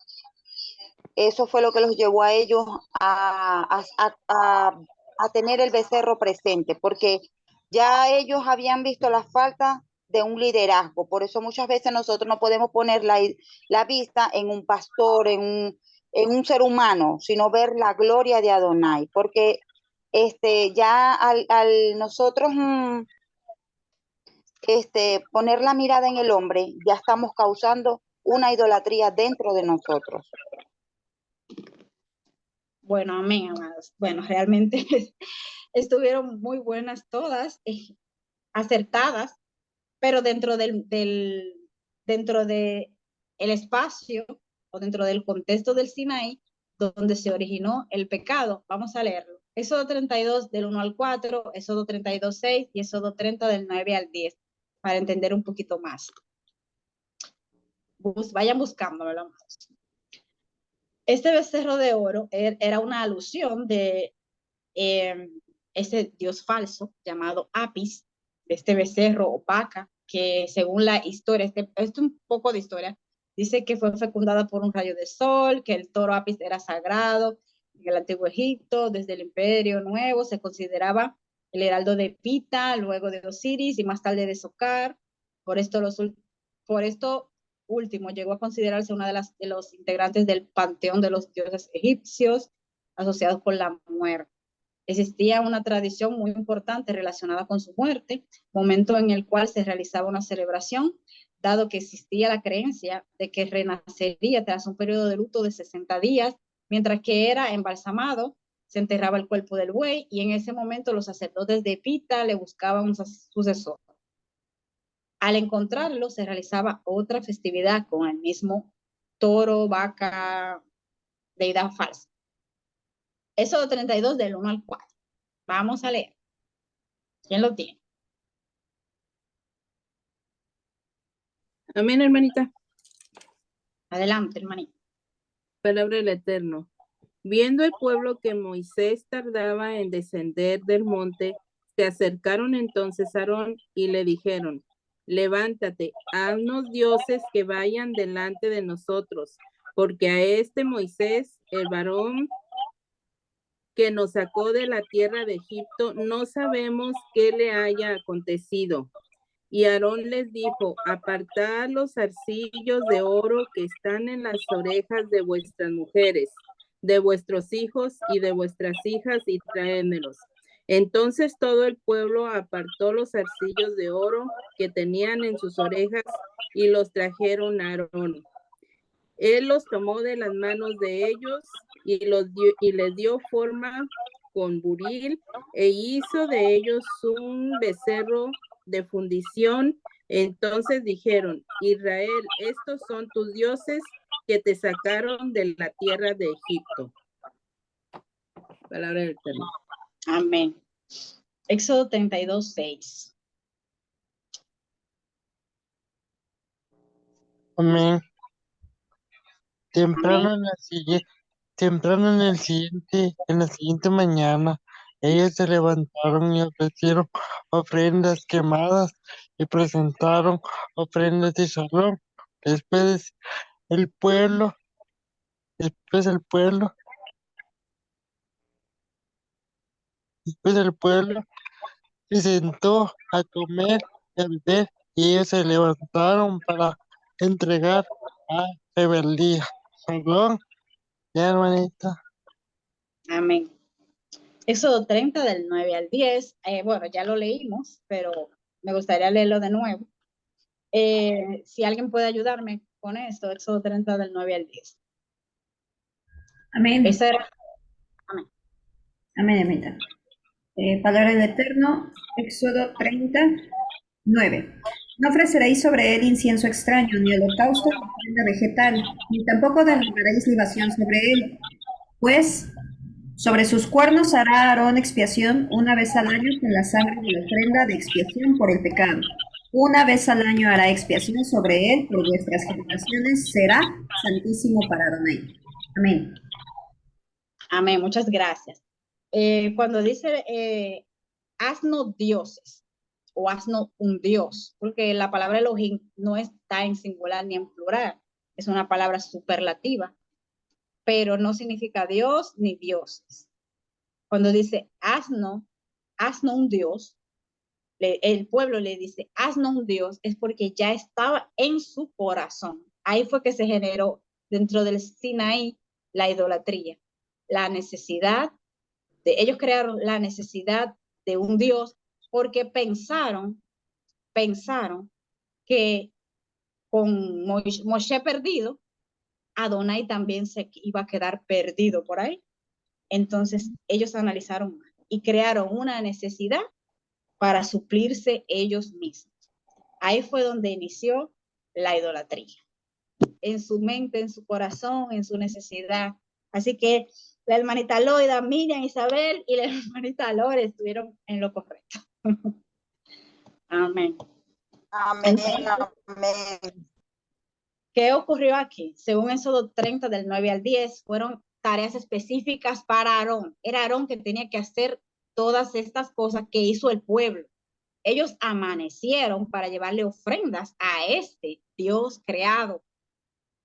H: eso fue lo que los llevó a ellos a tener el becerro presente, porque ya ellos habían visto la falta de un liderazgo. Por eso muchas veces nosotros no podemos poner la vista en un pastor, en un ser humano, sino ver la gloria de Adonai, porque ya al nosotros poner la mirada en el hombre, ya estamos causando una idolatría dentro de nosotros.
A: Bueno, amén, amados. Bueno, realmente estuvieron muy buenas todas, acertadas, pero dentro dentro de el espacio o dentro del contexto del Sinaí, donde se originó el pecado. Vamos a leerlo. Éxodo 32 del 1 al 4, Éxodo 32, 6 y Éxodo 30 del 9 al 10, para entender un poquito más. Vayan buscándolo, amados. Este becerro de oro era una alusión de ese dios falso llamado Apis, este becerro o vaca, que según la historia, esto es un poco de historia, dice que fue fecundada por un rayo de sol, que el toro Apis era sagrado en el antiguo Egipto. Desde el Imperio Nuevo se consideraba el heraldo de Pita, luego de Osiris y más tarde de Socar. Por esto último llegó a considerarse una de los integrantes del panteón de los dioses egipcios asociados con la muerte. Existía una tradición muy importante relacionada con su muerte, momento en el cual se realizaba una celebración, dado que existía la creencia de que renacería tras un periodo de luto de 60 días, mientras que era embalsamado, se enterraba el cuerpo del buey y en ese momento los sacerdotes de Pita le buscaban un sucesor. Al encontrarlo, se realizaba otra festividad con el mismo toro, vaca, deidad falsa. Éxodo 32 del 1 al 4. Vamos a leer. ¿Quién lo tiene?
E: Amén, hermanita.
A: Adelante, hermanita.
E: Palabra del Eterno. Viendo el pueblo que Moisés tardaba en descender del monte, se acercaron entonces a Aarón y le dijeron: levántate, haznos dioses que vayan delante de nosotros, porque a este Moisés, el varón que nos sacó de la tierra de Egipto, no sabemos qué le haya acontecido. Y Aarón les dijo: apartad los zarcillos de oro que están en las orejas de vuestras mujeres, de vuestros hijos y de vuestras hijas, y traédmelos. Entonces todo el pueblo apartó los zarcillos de oro que tenían en sus orejas y los trajeron a Aarón. Él los tomó de las manos de ellos y les dio forma con buril e hizo de ellos un becerro de fundición. Entonces dijeron: Israel, estos son tus dioses que te sacaron de la tierra de Egipto. Palabra del Eterno.
A: Amén. Éxodo 32, 6.
C: Amén. Temprano
A: Amén.
C: en la siguiente mañana, ellos se levantaron y ofrecieron ofrendas quemadas y presentaron ofrendas de shalom. Después el pueblo, después el pueblo, después el pueblo se sentó a comer y a beber, y ellos se levantaron para entregar a rebeldía. Shalom, ya hermanita.
A: Amén. Éxodo 30 del 9 al 10. Bueno, ya lo leímos, pero me gustaría leerlo de nuevo. Si alguien puede ayudarme con esto, Éxodo 30 del 9 al 10.
B: Amén.
A: Esa era. Amén.
B: Amén, amén. Palabra del Eterno, Éxodo 39. No ofreceréis sobre él incienso extraño, ni holocausto, ni ofrenda vegetal, ni tampoco derramaréis libación sobre él, pues sobre sus cuernos hará Aarón expiación una vez al año con la sangre de la ofrenda de expiación por el pecado. Una vez al año hará expiación sobre él por vuestras generaciones, será santísimo para Adonai. Amén.
A: Amén, muchas gracias. Cuando dice haznos dioses o haznos un dios, porque la palabra Elohim no está en singular ni en plural, es una palabra superlativa, pero no significa Dios ni dioses. Cuando dice haznos un dios, el pueblo le dice haznos un dios, es porque ya estaba en su corazón. Ahí fue que se generó dentro del Sinaí la idolatría, la necesidad ellos crearon la necesidad de un Dios porque pensaron que con Moshe perdido, Adonai también se iba a quedar perdido por ahí. Entonces ellos analizaron y crearon una necesidad para suplirse ellos mismos. Ahí fue donde inició la idolatría, en su mente, en su corazón, en su necesidad. Así que la hermanita Loida, Miriam, Isabel y la hermanita Lore estuvieron en lo correcto. Amén.
H: Amén,
A: Entonces,
H: amén.
A: ¿qué ocurrió aquí? Según Éxodo 30 del 9 al 10, fueron tareas específicas para Aarón. Era Aarón que tenía que hacer todas estas cosas que hizo el pueblo. Ellos amanecieron para llevarle ofrendas a este Dios creado.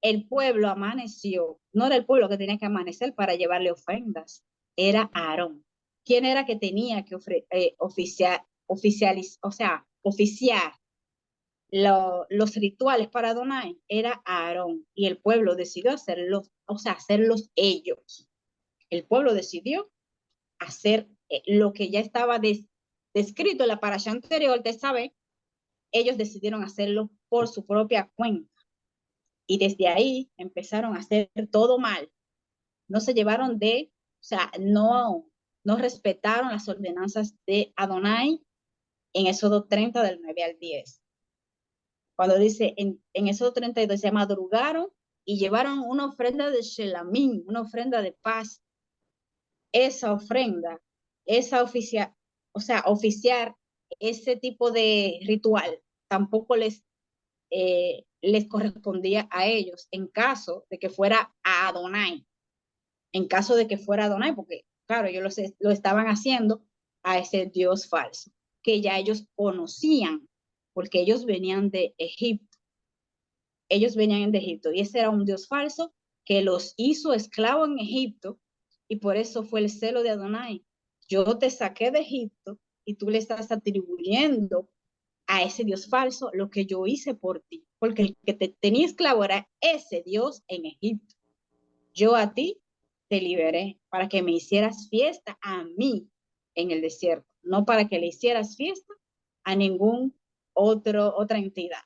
A: El pueblo amaneció, no era el pueblo que tenía que amanecer para llevarle ofrendas, era Aarón. ¿Quién era que tenía que oficiar los rituales para Adonai? Era Aarón, y el pueblo decidió hacerlos, hacerlos ellos. El pueblo decidió hacer lo que ya estaba descrito en la parasha anterior de Sabé. Ellos decidieron hacerlo por su propia cuenta. Y desde ahí empezaron a hacer todo mal. No se llevaron no respetaron las ordenanzas de Adonai en Éxodo 30 del 9 al 10. Cuando dice en Éxodo 32, se madrugaron y llevaron una ofrenda de Shelamín, una ofrenda de paz. Esa ofrenda, oficiar ese tipo de ritual, tampoco les correspondía a ellos en caso de que fuera a Adonai. En caso de que fuera Adonai, porque claro, ellos lo estaban haciendo a ese Dios falso, que ya ellos conocían, porque ellos venían de Egipto. Ellos venían de Egipto, y ese era un Dios falso que los hizo esclavos en Egipto, y por eso fue el celo de Adonai. Yo te saqué de Egipto, y tú le estás atribuyendo a ese Dios falso lo que yo hice por ti, porque el que te tenía esclavo era ese Dios en Egipto. Yo a ti te liberé para que me hicieras fiesta a mí en el desierto, no para que le hicieras fiesta a ningún otra entidad.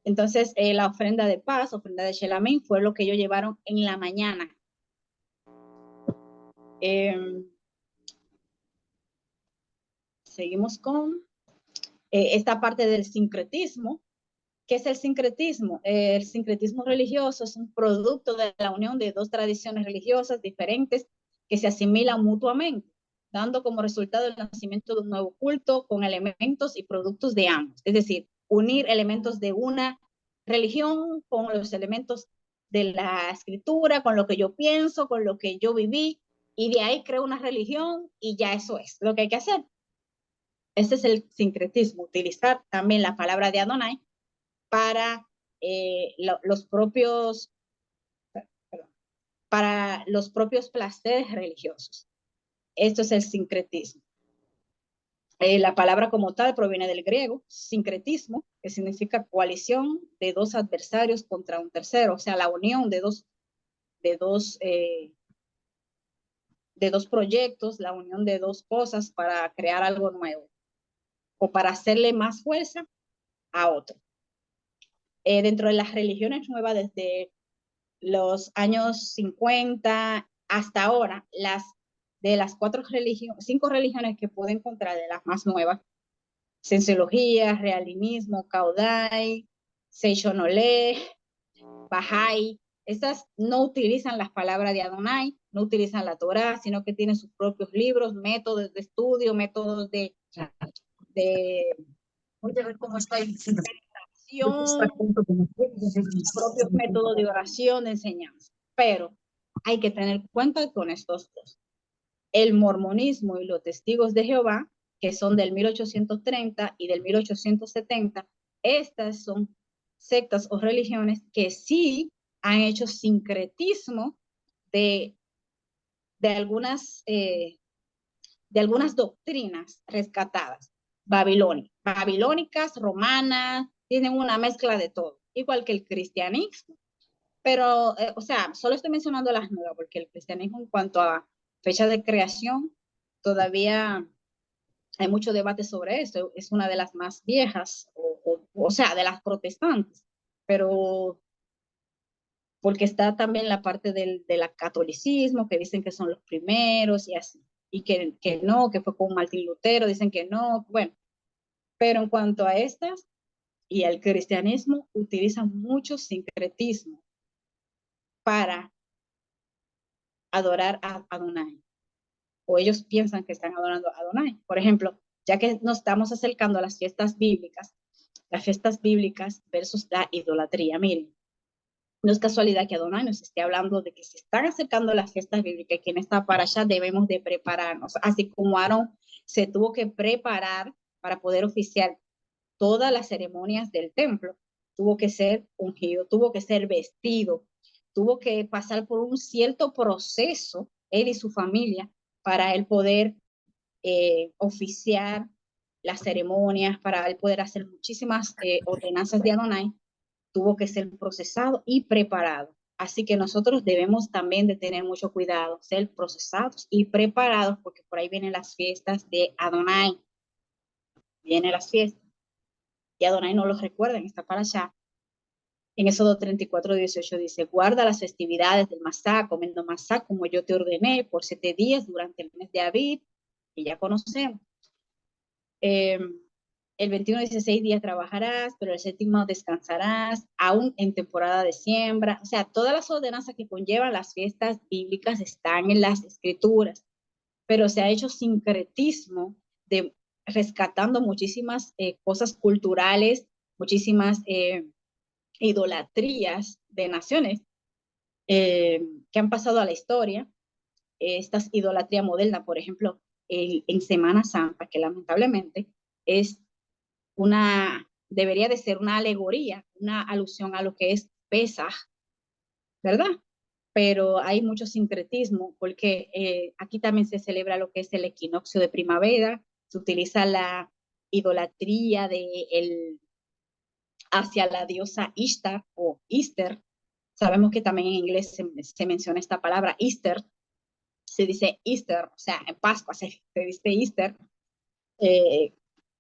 A: Entonces, la ofrenda de paz, ofrenda de Shelamín, fue lo que ellos llevaron en la mañana. Seguimos con esta parte del sincretismo. ¿Qué es el sincretismo? El sincretismo religioso es un producto de la unión de dos tradiciones religiosas diferentes que se asimilan mutuamente, dando como resultado el nacimiento de un nuevo culto con elementos y productos de ambos. Es decir, unir elementos de una religión con los elementos de la escritura, con lo que yo pienso, con lo que yo viví, y de ahí creo una religión y ya eso es lo que hay que hacer. Este es el sincretismo, utilizar también la palabra de Adonai para los propios placeres religiosos. Esto es el sincretismo. La palabra como tal proviene del griego, sincretismo, que significa coalición de dos adversarios contra un tercero, o sea, la unión de dos proyectos, la unión de dos cosas para crear algo nuevo o para hacerle más fuerza a otro. Dentro de las religiones nuevas, desde los años 50 hasta ahora, las de las 5 religiones que pude encontrar, de las más nuevas, Cienciología, Realismo, Caudai, Seishonolé, Bahá'í, estas no utilizan las palabras de Adonai, no utilizan la Torá, sino que tienen sus propios libros, métodos de estudio, métodos de voy a ver cómo está meditación, propios métodos de oración, de enseñanza. Pero hay que tener cuenta con estos dos. El mormonismo y los testigos de Jehová, que son del 1830 y del 1870, estas son sectas o religiones que sí han hecho sincretismo de algunas doctrinas rescatadas, babilónicas, romanas, tienen una mezcla de todo, igual que el cristianismo. Pero, o sea, solo estoy mencionando las nuevas, porque el cristianismo en cuanto a fecha de creación, todavía hay mucho debate sobre esto, es una de las más viejas, o sea, de las protestantes, pero porque está también la parte del catolicismo, que dicen que son los primeros y así, y que no, que fue con Martín Lutero, dicen que no, bueno, pero en cuanto a estas y al cristianismo, utilizan mucho sincretismo para adorar a Adonai, o ellos piensan que están adorando a Adonai. Por ejemplo, ya que nos estamos acercando a las fiestas bíblicas versus la idolatría, miren, no es casualidad que Adonai nos esté hablando de que se están acercando las fiestas bíblicas y que en esta parasha debemos de prepararnos, así como Aarón se tuvo que preparar para poder oficiar todas las ceremonias del templo, tuvo que ser ungido, tuvo que ser vestido, tuvo que pasar por un cierto proceso, él y su familia, para él poder oficiar las ceremonias, para él poder hacer muchísimas ordenanzas de Adonai, tuvo que ser procesado y preparado. Así que nosotros debemos también de tener mucho cuidado, ser procesados y preparados, porque por ahí vienen las fiestas de Adonai. Vienen las fiestas. Y Adonai no los recuerda en esta parasha. En Éxodo 34:18 dice, guarda las festividades del Masá, comiendo Masá como yo te ordené por 7 días durante el mes de Abib, que ya conocemos. El 21 dice 6 días trabajarás, pero el 7º descansarás, aún en temporada de siembra. O sea, todas las ordenanzas que conllevan las fiestas bíblicas están en las escrituras, pero se ha hecho sincretismo de rescatando muchísimas cosas culturales, muchísimas idolatrías de naciones que han pasado a la historia. Estas idolatría moderna, por ejemplo, en Semana Santa, que lamentablemente debería de ser una alegoría, una alusión a lo que es Pesaj, ¿verdad? Pero hay mucho sincretismo porque aquí también se celebra lo que es el equinoccio de primavera, se utiliza la idolatría hacia la diosa Ishtar o Easter. Sabemos que también en inglés se menciona esta palabra Easter, se dice Easter, o sea, en Pascua se dice Easter,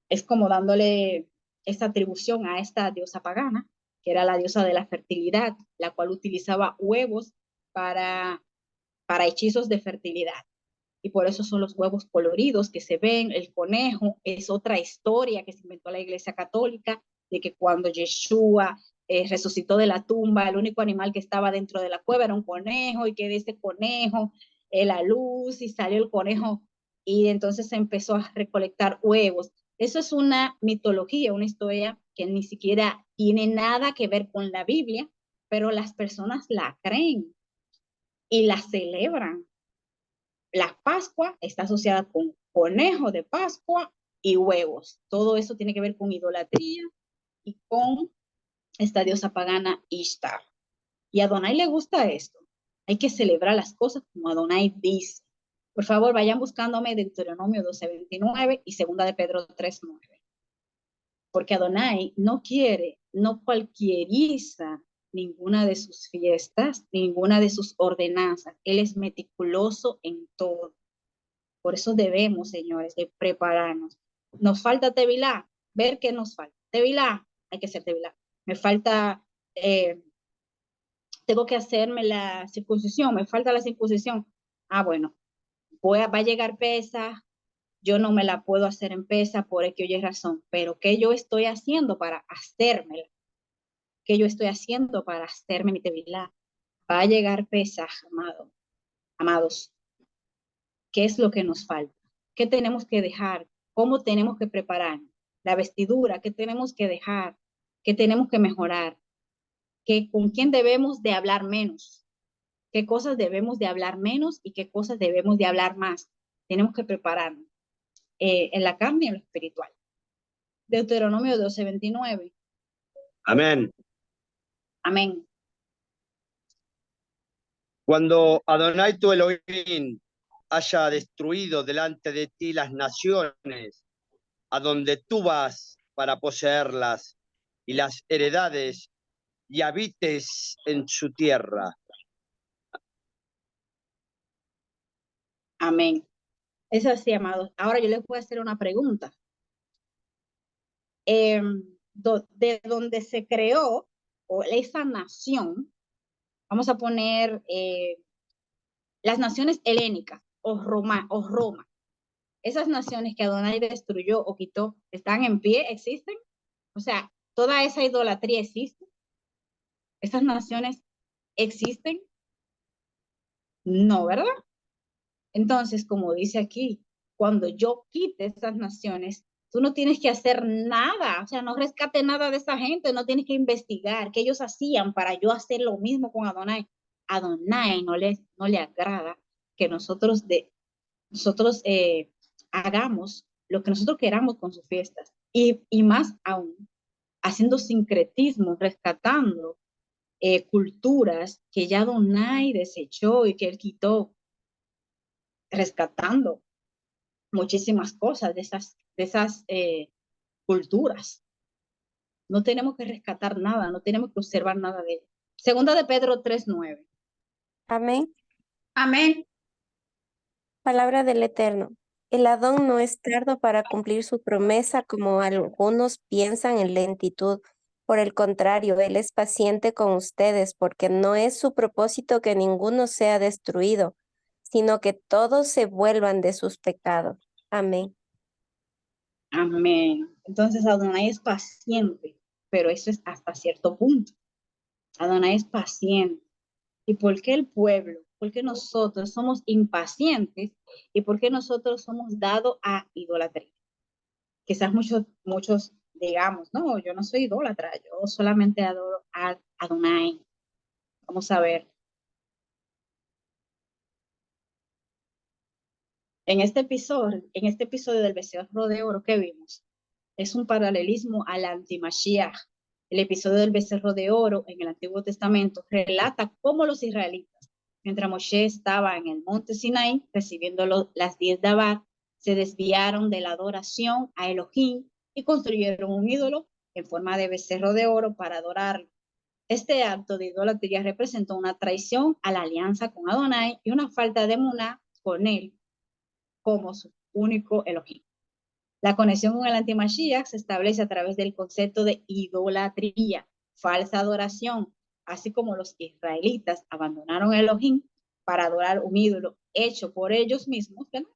A: es como dándole esta atribución a esta diosa pagana, que era la diosa de la fertilidad, la cual utilizaba huevos para hechizos de fertilidad. Y por eso son los huevos coloridos que se ven. El conejo es otra historia que se inventó la Iglesia Católica, de que cuando Yeshua resucitó de la tumba, el único animal que estaba dentro de la cueva era un conejo, y que de ese conejo la luz, y salió el conejo, y entonces se empezó a recolectar huevos. Eso es una mitología, una historia que ni siquiera tiene nada que ver con la Biblia, pero las personas la creen y la celebran. La Pascua está asociada con conejo de Pascua y huevos. Todo eso tiene que ver con idolatría y con esta diosa pagana Ishtar. Y a Adonai le gusta esto. Hay que celebrar las cosas como Adonai dice. Por favor, vayan buscándome Deuteronomio 12:29 y 2 de Pedro 3:9. Porque Adonai no quiere, no cualquieriza ninguna de sus fiestas, ninguna de sus ordenanzas. Él es meticuloso en todo. Por eso debemos, señores, de prepararnos. Nos falta Tevilá, ver qué nos falta. Tevilá, hay que hacer Tevilá. Me falta, tengo que hacerme la circuncisión, me falta la circuncisión. Ah, bueno, va a llegar Pesa, yo no me la puedo hacer en Pesa por X o Y razón, pero ¿qué yo estoy haciendo para hacérmela? ¿Qué yo estoy haciendo para hacerme mi tevilá? Va a llegar Pesa, amados. ¿Qué es lo que nos falta? ¿Qué tenemos que dejar? ¿Cómo tenemos que preparar? La vestidura, ¿qué tenemos que dejar? ¿Qué tenemos que mejorar? ¿Con quién debemos de hablar menos? ¿Qué cosas debemos de hablar menos y qué cosas debemos de hablar más? Tenemos que prepararnos en la carne y en lo espiritual. Deuteronomio 12:29.
I: Amén.
A: Amén.
I: Cuando Adonai tu Elohim haya destruido delante de ti las naciones a donde tú vas para poseerlas y las heredades y habites en su tierra.
A: Amén. Es así, amados. Ahora yo les voy a hacer una pregunta. De donde se creó o esa nación, vamos a poner las naciones helénicas o Roma, esas naciones que Adonai destruyó o quitó, ¿están en pie? ¿Existen? O sea, toda esa idolatría existe. ¿Esas naciones existen? No, ¿verdad? Entonces, como dice aquí, cuando yo quite esas naciones, tú no tienes que hacer nada, o sea, no rescate nada de esa gente, no tienes que investigar qué ellos hacían para yo hacer lo mismo con Adonai. Adonai no le agrada que nosotros hagamos lo que nosotros queramos con sus fiestas. Y más aún, haciendo sincretismo, rescatando culturas que ya Adonai desechó y que él quitó, rescatando muchísimas cosas de esas culturas. No tenemos que rescatar nada, no tenemos que observar nada de ello. Segunda de Pedro 3:9.
J: Amén.
G: Amén.
J: Palabra del Eterno. El Adón no es tardo para cumplir su promesa, como algunos piensan en lentitud. Por el contrario, Él es paciente con ustedes, porque no es su propósito que ninguno sea destruido, sino que todos se vuelvan de sus pecados. Amén.
A: Amén. Entonces Adonai es paciente, pero eso es hasta cierto punto. Adonai es paciente. ¿Y por qué el pueblo? ¿Por qué nosotros somos impacientes? ¿Y por qué nosotros somos dados a idolatría? Quizás muchos digamos, no, yo no soy idólatra, yo solamente adoro a Adonai. Vamos a ver. En este episodio del Becerro de Oro que vimos, es un paralelismo al anti-Mashiach. El episodio del Becerro de Oro en el Antiguo Testamento relata cómo los israelitas, mientras Moshe estaba en el monte Sinaí recibiendo las 10 Dabar, se desviaron de la adoración a Elohim y construyeron un ídolo en forma de becerro de oro para adorarlo. Este acto de idolatría representó una traición a la alianza con Adonai y una falta de emuná con él como su único Elohim. La conexión con el anti-Mashiach se establece a través del concepto de idolatría, falsa adoración, así como los israelitas abandonaron a Elohim para adorar un ídolo hecho por ellos mismos, ¿verdad?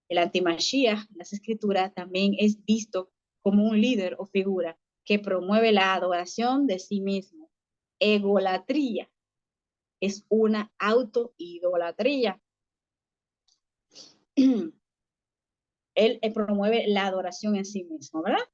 A: El anti-Mashiach en las escrituras también es visto como un líder o figura que promueve la adoración de sí mismo. Egolatría es una autoidolatría. Él promueve la adoración en sí mismo, ¿verdad?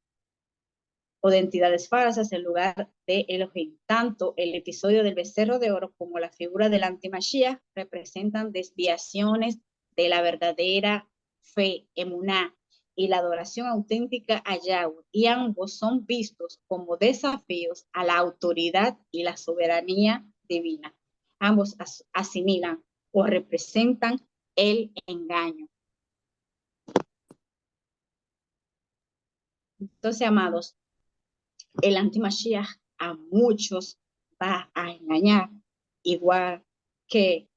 A: O de entidades falsas en lugar de Elohim. Tanto el episodio del Becerro de Oro como la figura del anti-Mashiach representan desviaciones de la verdadera fe, emuná, y la adoración auténtica a Yahweh, y ambos son vistos como desafíos a la autoridad y la soberanía divina. Ambos asimilan o representan el engaño. Entonces, amados, el anti-Mashiach a muchos va a engañar, igual que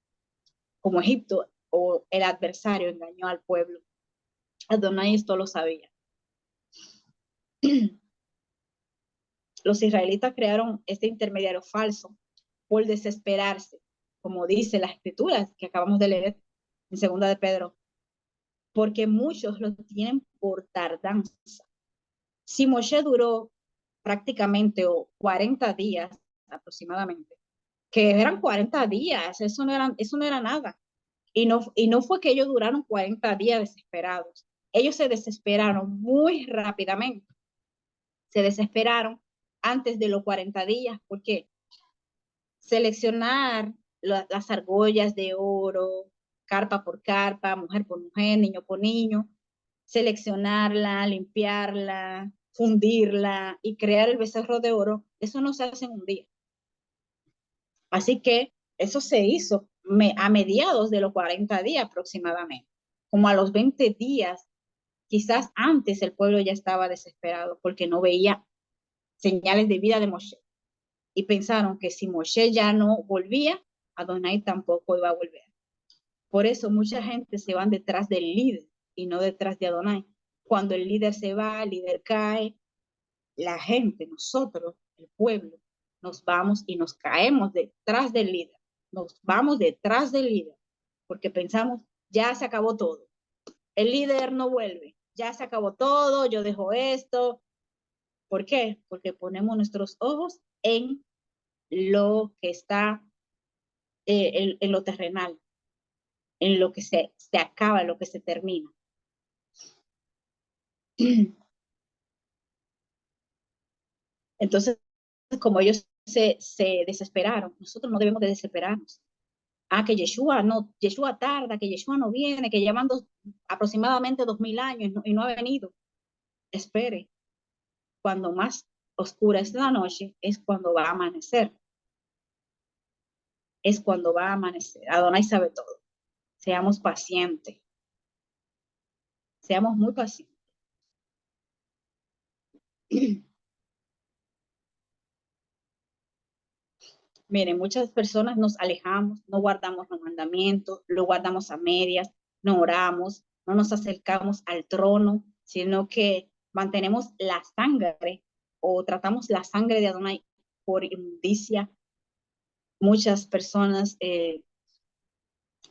A: como Egipto o el adversario engañó al pueblo. Adonai esto lo sabía. Los israelitas crearon este intermediario falso por desesperarse, como dice las escrituras que acabamos de leer. en segunda de Pedro, porque muchos lo tienen por tardanza. Si Moshe duró prácticamente 40 días aproximadamente, que eran 40 días, eso no era nada. Y no fue que ellos duraron 40 días desesperados. Ellos se desesperaron muy rápidamente. Se desesperaron antes de los 40 días, porque seleccionar las argollas de oro, carpa por carpa, mujer por mujer, niño por niño, seleccionarla, limpiarla, fundirla y crear el becerro de oro, eso no se hace en un día. Así que eso se hizo a mediados de los 40 días aproximadamente. Como a los 20 días, quizás antes, el pueblo ya estaba desesperado porque no veía señales de vida de Moshe. Y pensaron que si Moshe ya no volvía, Adonai tampoco iba a volver. Por eso mucha gente se van detrás del líder y no detrás de Adonai. Cuando el líder se va, el líder cae, la gente, nosotros, el pueblo, nos vamos y nos caemos detrás del líder. Nos vamos detrás del líder porque pensamos, ya se acabó todo. El líder no vuelve, ya se acabó todo, yo dejo esto. ¿Por qué? Porque ponemos nuestros ojos en lo que está, en lo terrenal, en lo que se acaba, en lo que se termina. Entonces, como ellos se desesperaron, nosotros no debemos de desesperarnos. Que Yeshua tarda, que Yeshua no viene, que llevan aproximadamente 2000 años y no ha venido. Espere, cuando más oscura es la noche, es cuando va a amanecer. Es cuando va a amanecer. Adonai sabe todo. Seamos pacientes. Seamos muy pacientes. Miren, muchas personas nos alejamos, no guardamos los mandamientos, lo guardamos a medias, no oramos, no nos acercamos al trono, sino que mantenemos la sangre o tratamos la sangre de Adonai por inmundicia. Muchas personas,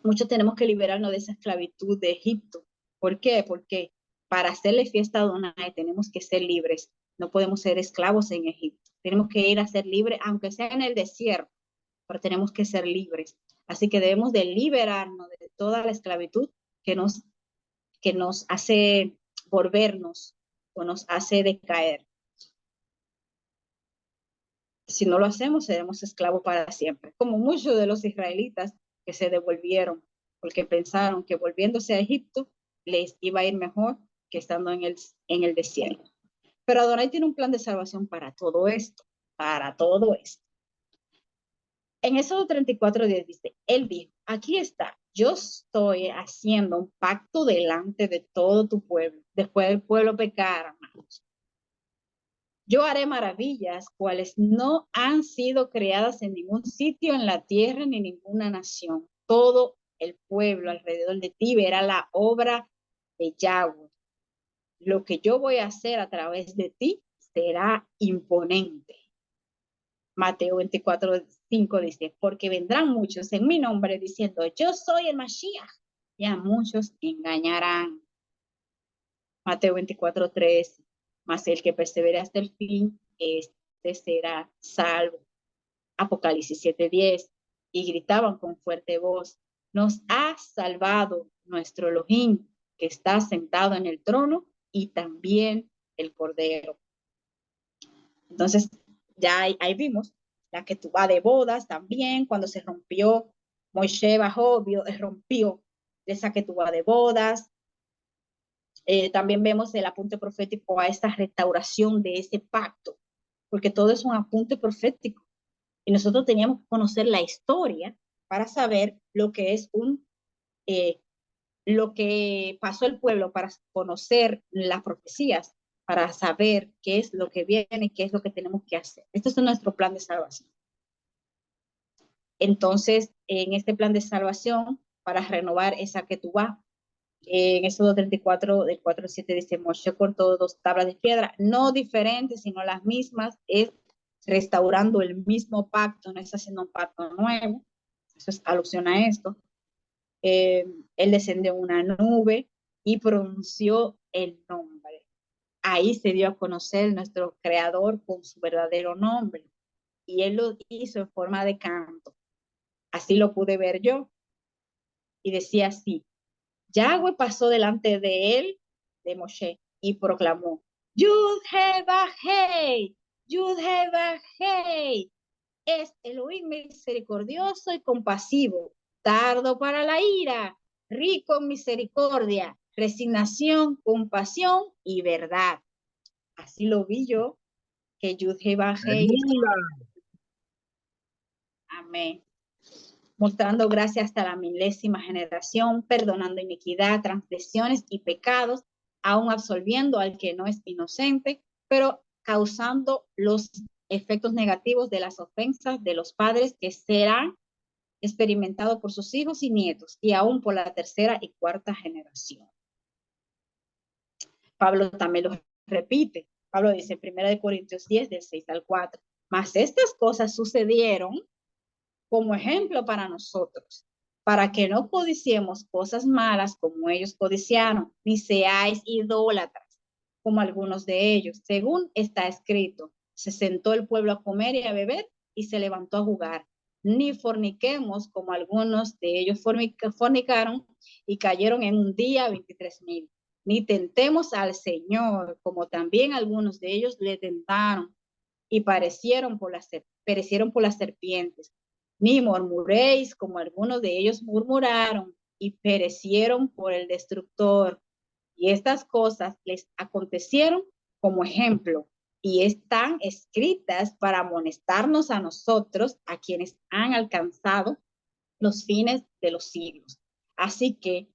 A: muchos tenemos que liberarnos de esa esclavitud de Egipto. ¿Por qué? Porque para hacerle fiesta a Adonai tenemos que ser libres. No podemos ser esclavos en Egipto. Tenemos que ir a ser libres, aunque sea en el desierto, pero tenemos que ser libres. Así que debemos de liberarnos de toda la esclavitud que nos hace volvernos o nos hace decaer. Si no lo hacemos, seremos esclavos para siempre, como muchos de los israelitas que se devolvieron, porque pensaron que volviéndose a Egipto les iba a ir mejor que estando en el desierto. Pero Adonai tiene un plan de salvación para todo esto, para todo esto. En Éxodo 34:10 dice, él dijo, aquí está, yo estoy haciendo un pacto delante de todo tu pueblo, después del pueblo pecar, hermanos. Yo haré maravillas, cuales no han sido creadas en ningún sitio en la tierra ni ninguna nación. Todo el pueblo alrededor de ti verá la obra de Yahweh. Lo que yo voy a hacer a través de ti será imponente. Mateo 24:5 dice, porque vendrán muchos en mi nombre diciendo, yo soy el Mashiach, y a muchos engañarán. Mateo 24:13, mas el que persevere hasta el fin, este será salvo. Apocalipsis 7:10, y gritaban con fuerte voz, nos ha salvado nuestro Elohim, que está sentado en el trono, y también el Cordero. Entonces, ya ahí vimos la que tuvo de bodas también, cuando se rompió, Moisés bajó, rompió esa que tuvo de bodas. También vemos el apunte profético a esta restauración de ese pacto, porque todo es un apunte profético. Y nosotros teníamos que conocer la historia para saber lo que es lo que pasó el pueblo, para conocer las profecías, para saber qué es lo que viene, qué es lo que tenemos que hacer. Este es nuestro plan de salvación. Entonces, en este plan de salvación, para renovar esa que tú vas, en Éxodo 34, del 4 al 7, dice, Moshe cortó 2 tablas de piedra, no diferentes, sino las mismas, es restaurando el mismo pacto, no está haciendo un pacto nuevo. Eso es alusión a esto. Él descendió en una nube y pronunció el nombre. Ahí se dio a conocer nuestro Creador con su verdadero nombre. Y él lo hizo en forma de canto. Así lo pude ver yo. Y decía así: Yahweh pasó delante de él, de Moshe, y proclamó: Yud-He-Vah-Hei, Yud-He-Vah-Hei, es Elohim misericordioso y compasivo, tardo para la ira, rico en misericordia, resignación, compasión y verdad. Así lo vi yo, que Yud-He-Vah-Hei. Amén. Mostrando gracia hasta la milésima generación, perdonando iniquidad, transgresiones y pecados, aún absolviendo al que no es inocente, pero causando los efectos negativos de las ofensas de los padres que serán experimentados por sus hijos y nietos, y aún por la tercera y cuarta generación. Pablo también lo repite. Pablo dice en 1 Corintios 10, del 6 al 4, mas estas cosas sucedieron como ejemplo para nosotros, para que no codiciemos cosas malas como ellos codiciaron, ni seáis idólatras, como algunos de ellos. Según está escrito, se sentó el pueblo a comer y a beber y se levantó a jugar. Ni forniquemos como algunos de ellos fornicaron y cayeron en un día 23,000. Ni tentemos al Señor, como también algunos de ellos le tentaron y perecieron por las serpientes. Ni murmuréis como algunos de ellos murmuraron y perecieron por el destructor. Y estas cosas les acontecieron como ejemplo y están escritas para amonestarnos a nosotros, a quienes han alcanzado los fines de los siglos. Así que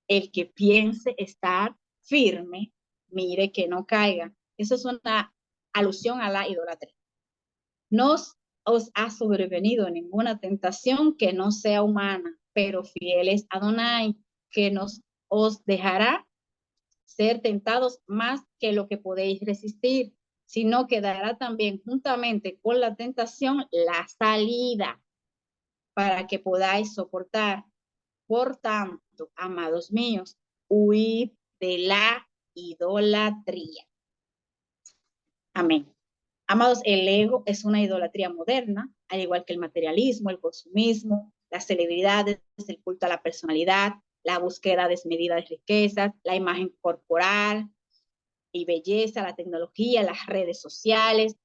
A: el que piense estar firme, mire que no caiga. Eso es una alusión a la idolatría. No os ha sobrevenido ninguna tentación que no sea humana, pero fiel es Adonai, que os dejará ser tentados más que lo que podéis resistir, sino que dará también juntamente con la tentación la salida para que podáis soportar. Por tanto, amados míos, huid de la idolatría. Amén. Amados, el ego es una idolatría moderna, al igual que el materialismo, el consumismo, las celebridades, el culto a la personalidad, la búsqueda desmedida de riquezas, la imagen corporal y belleza, la tecnología, las redes sociales,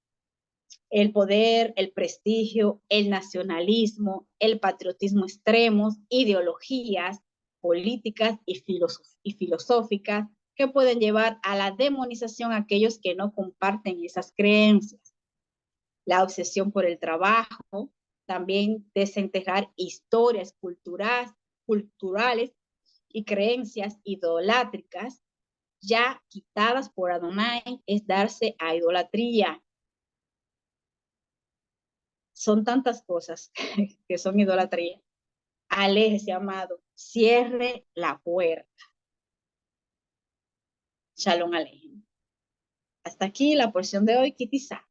A: el poder, el prestigio, el nacionalismo, el patriotismo extremos, ideologías políticas y filosóficas que pueden llevar a la demonización a aquellos que no comparten esas creencias. La obsesión por el trabajo, también desenterrar historias culturales y creencias idolátricas ya quitadas por Adonai, es darse a idolatría. Son tantas cosas que son idolatría. Aléjese, amado, cierre la puerta. Shalom Alejem. Hasta aquí la porción de hoy, Kitizá.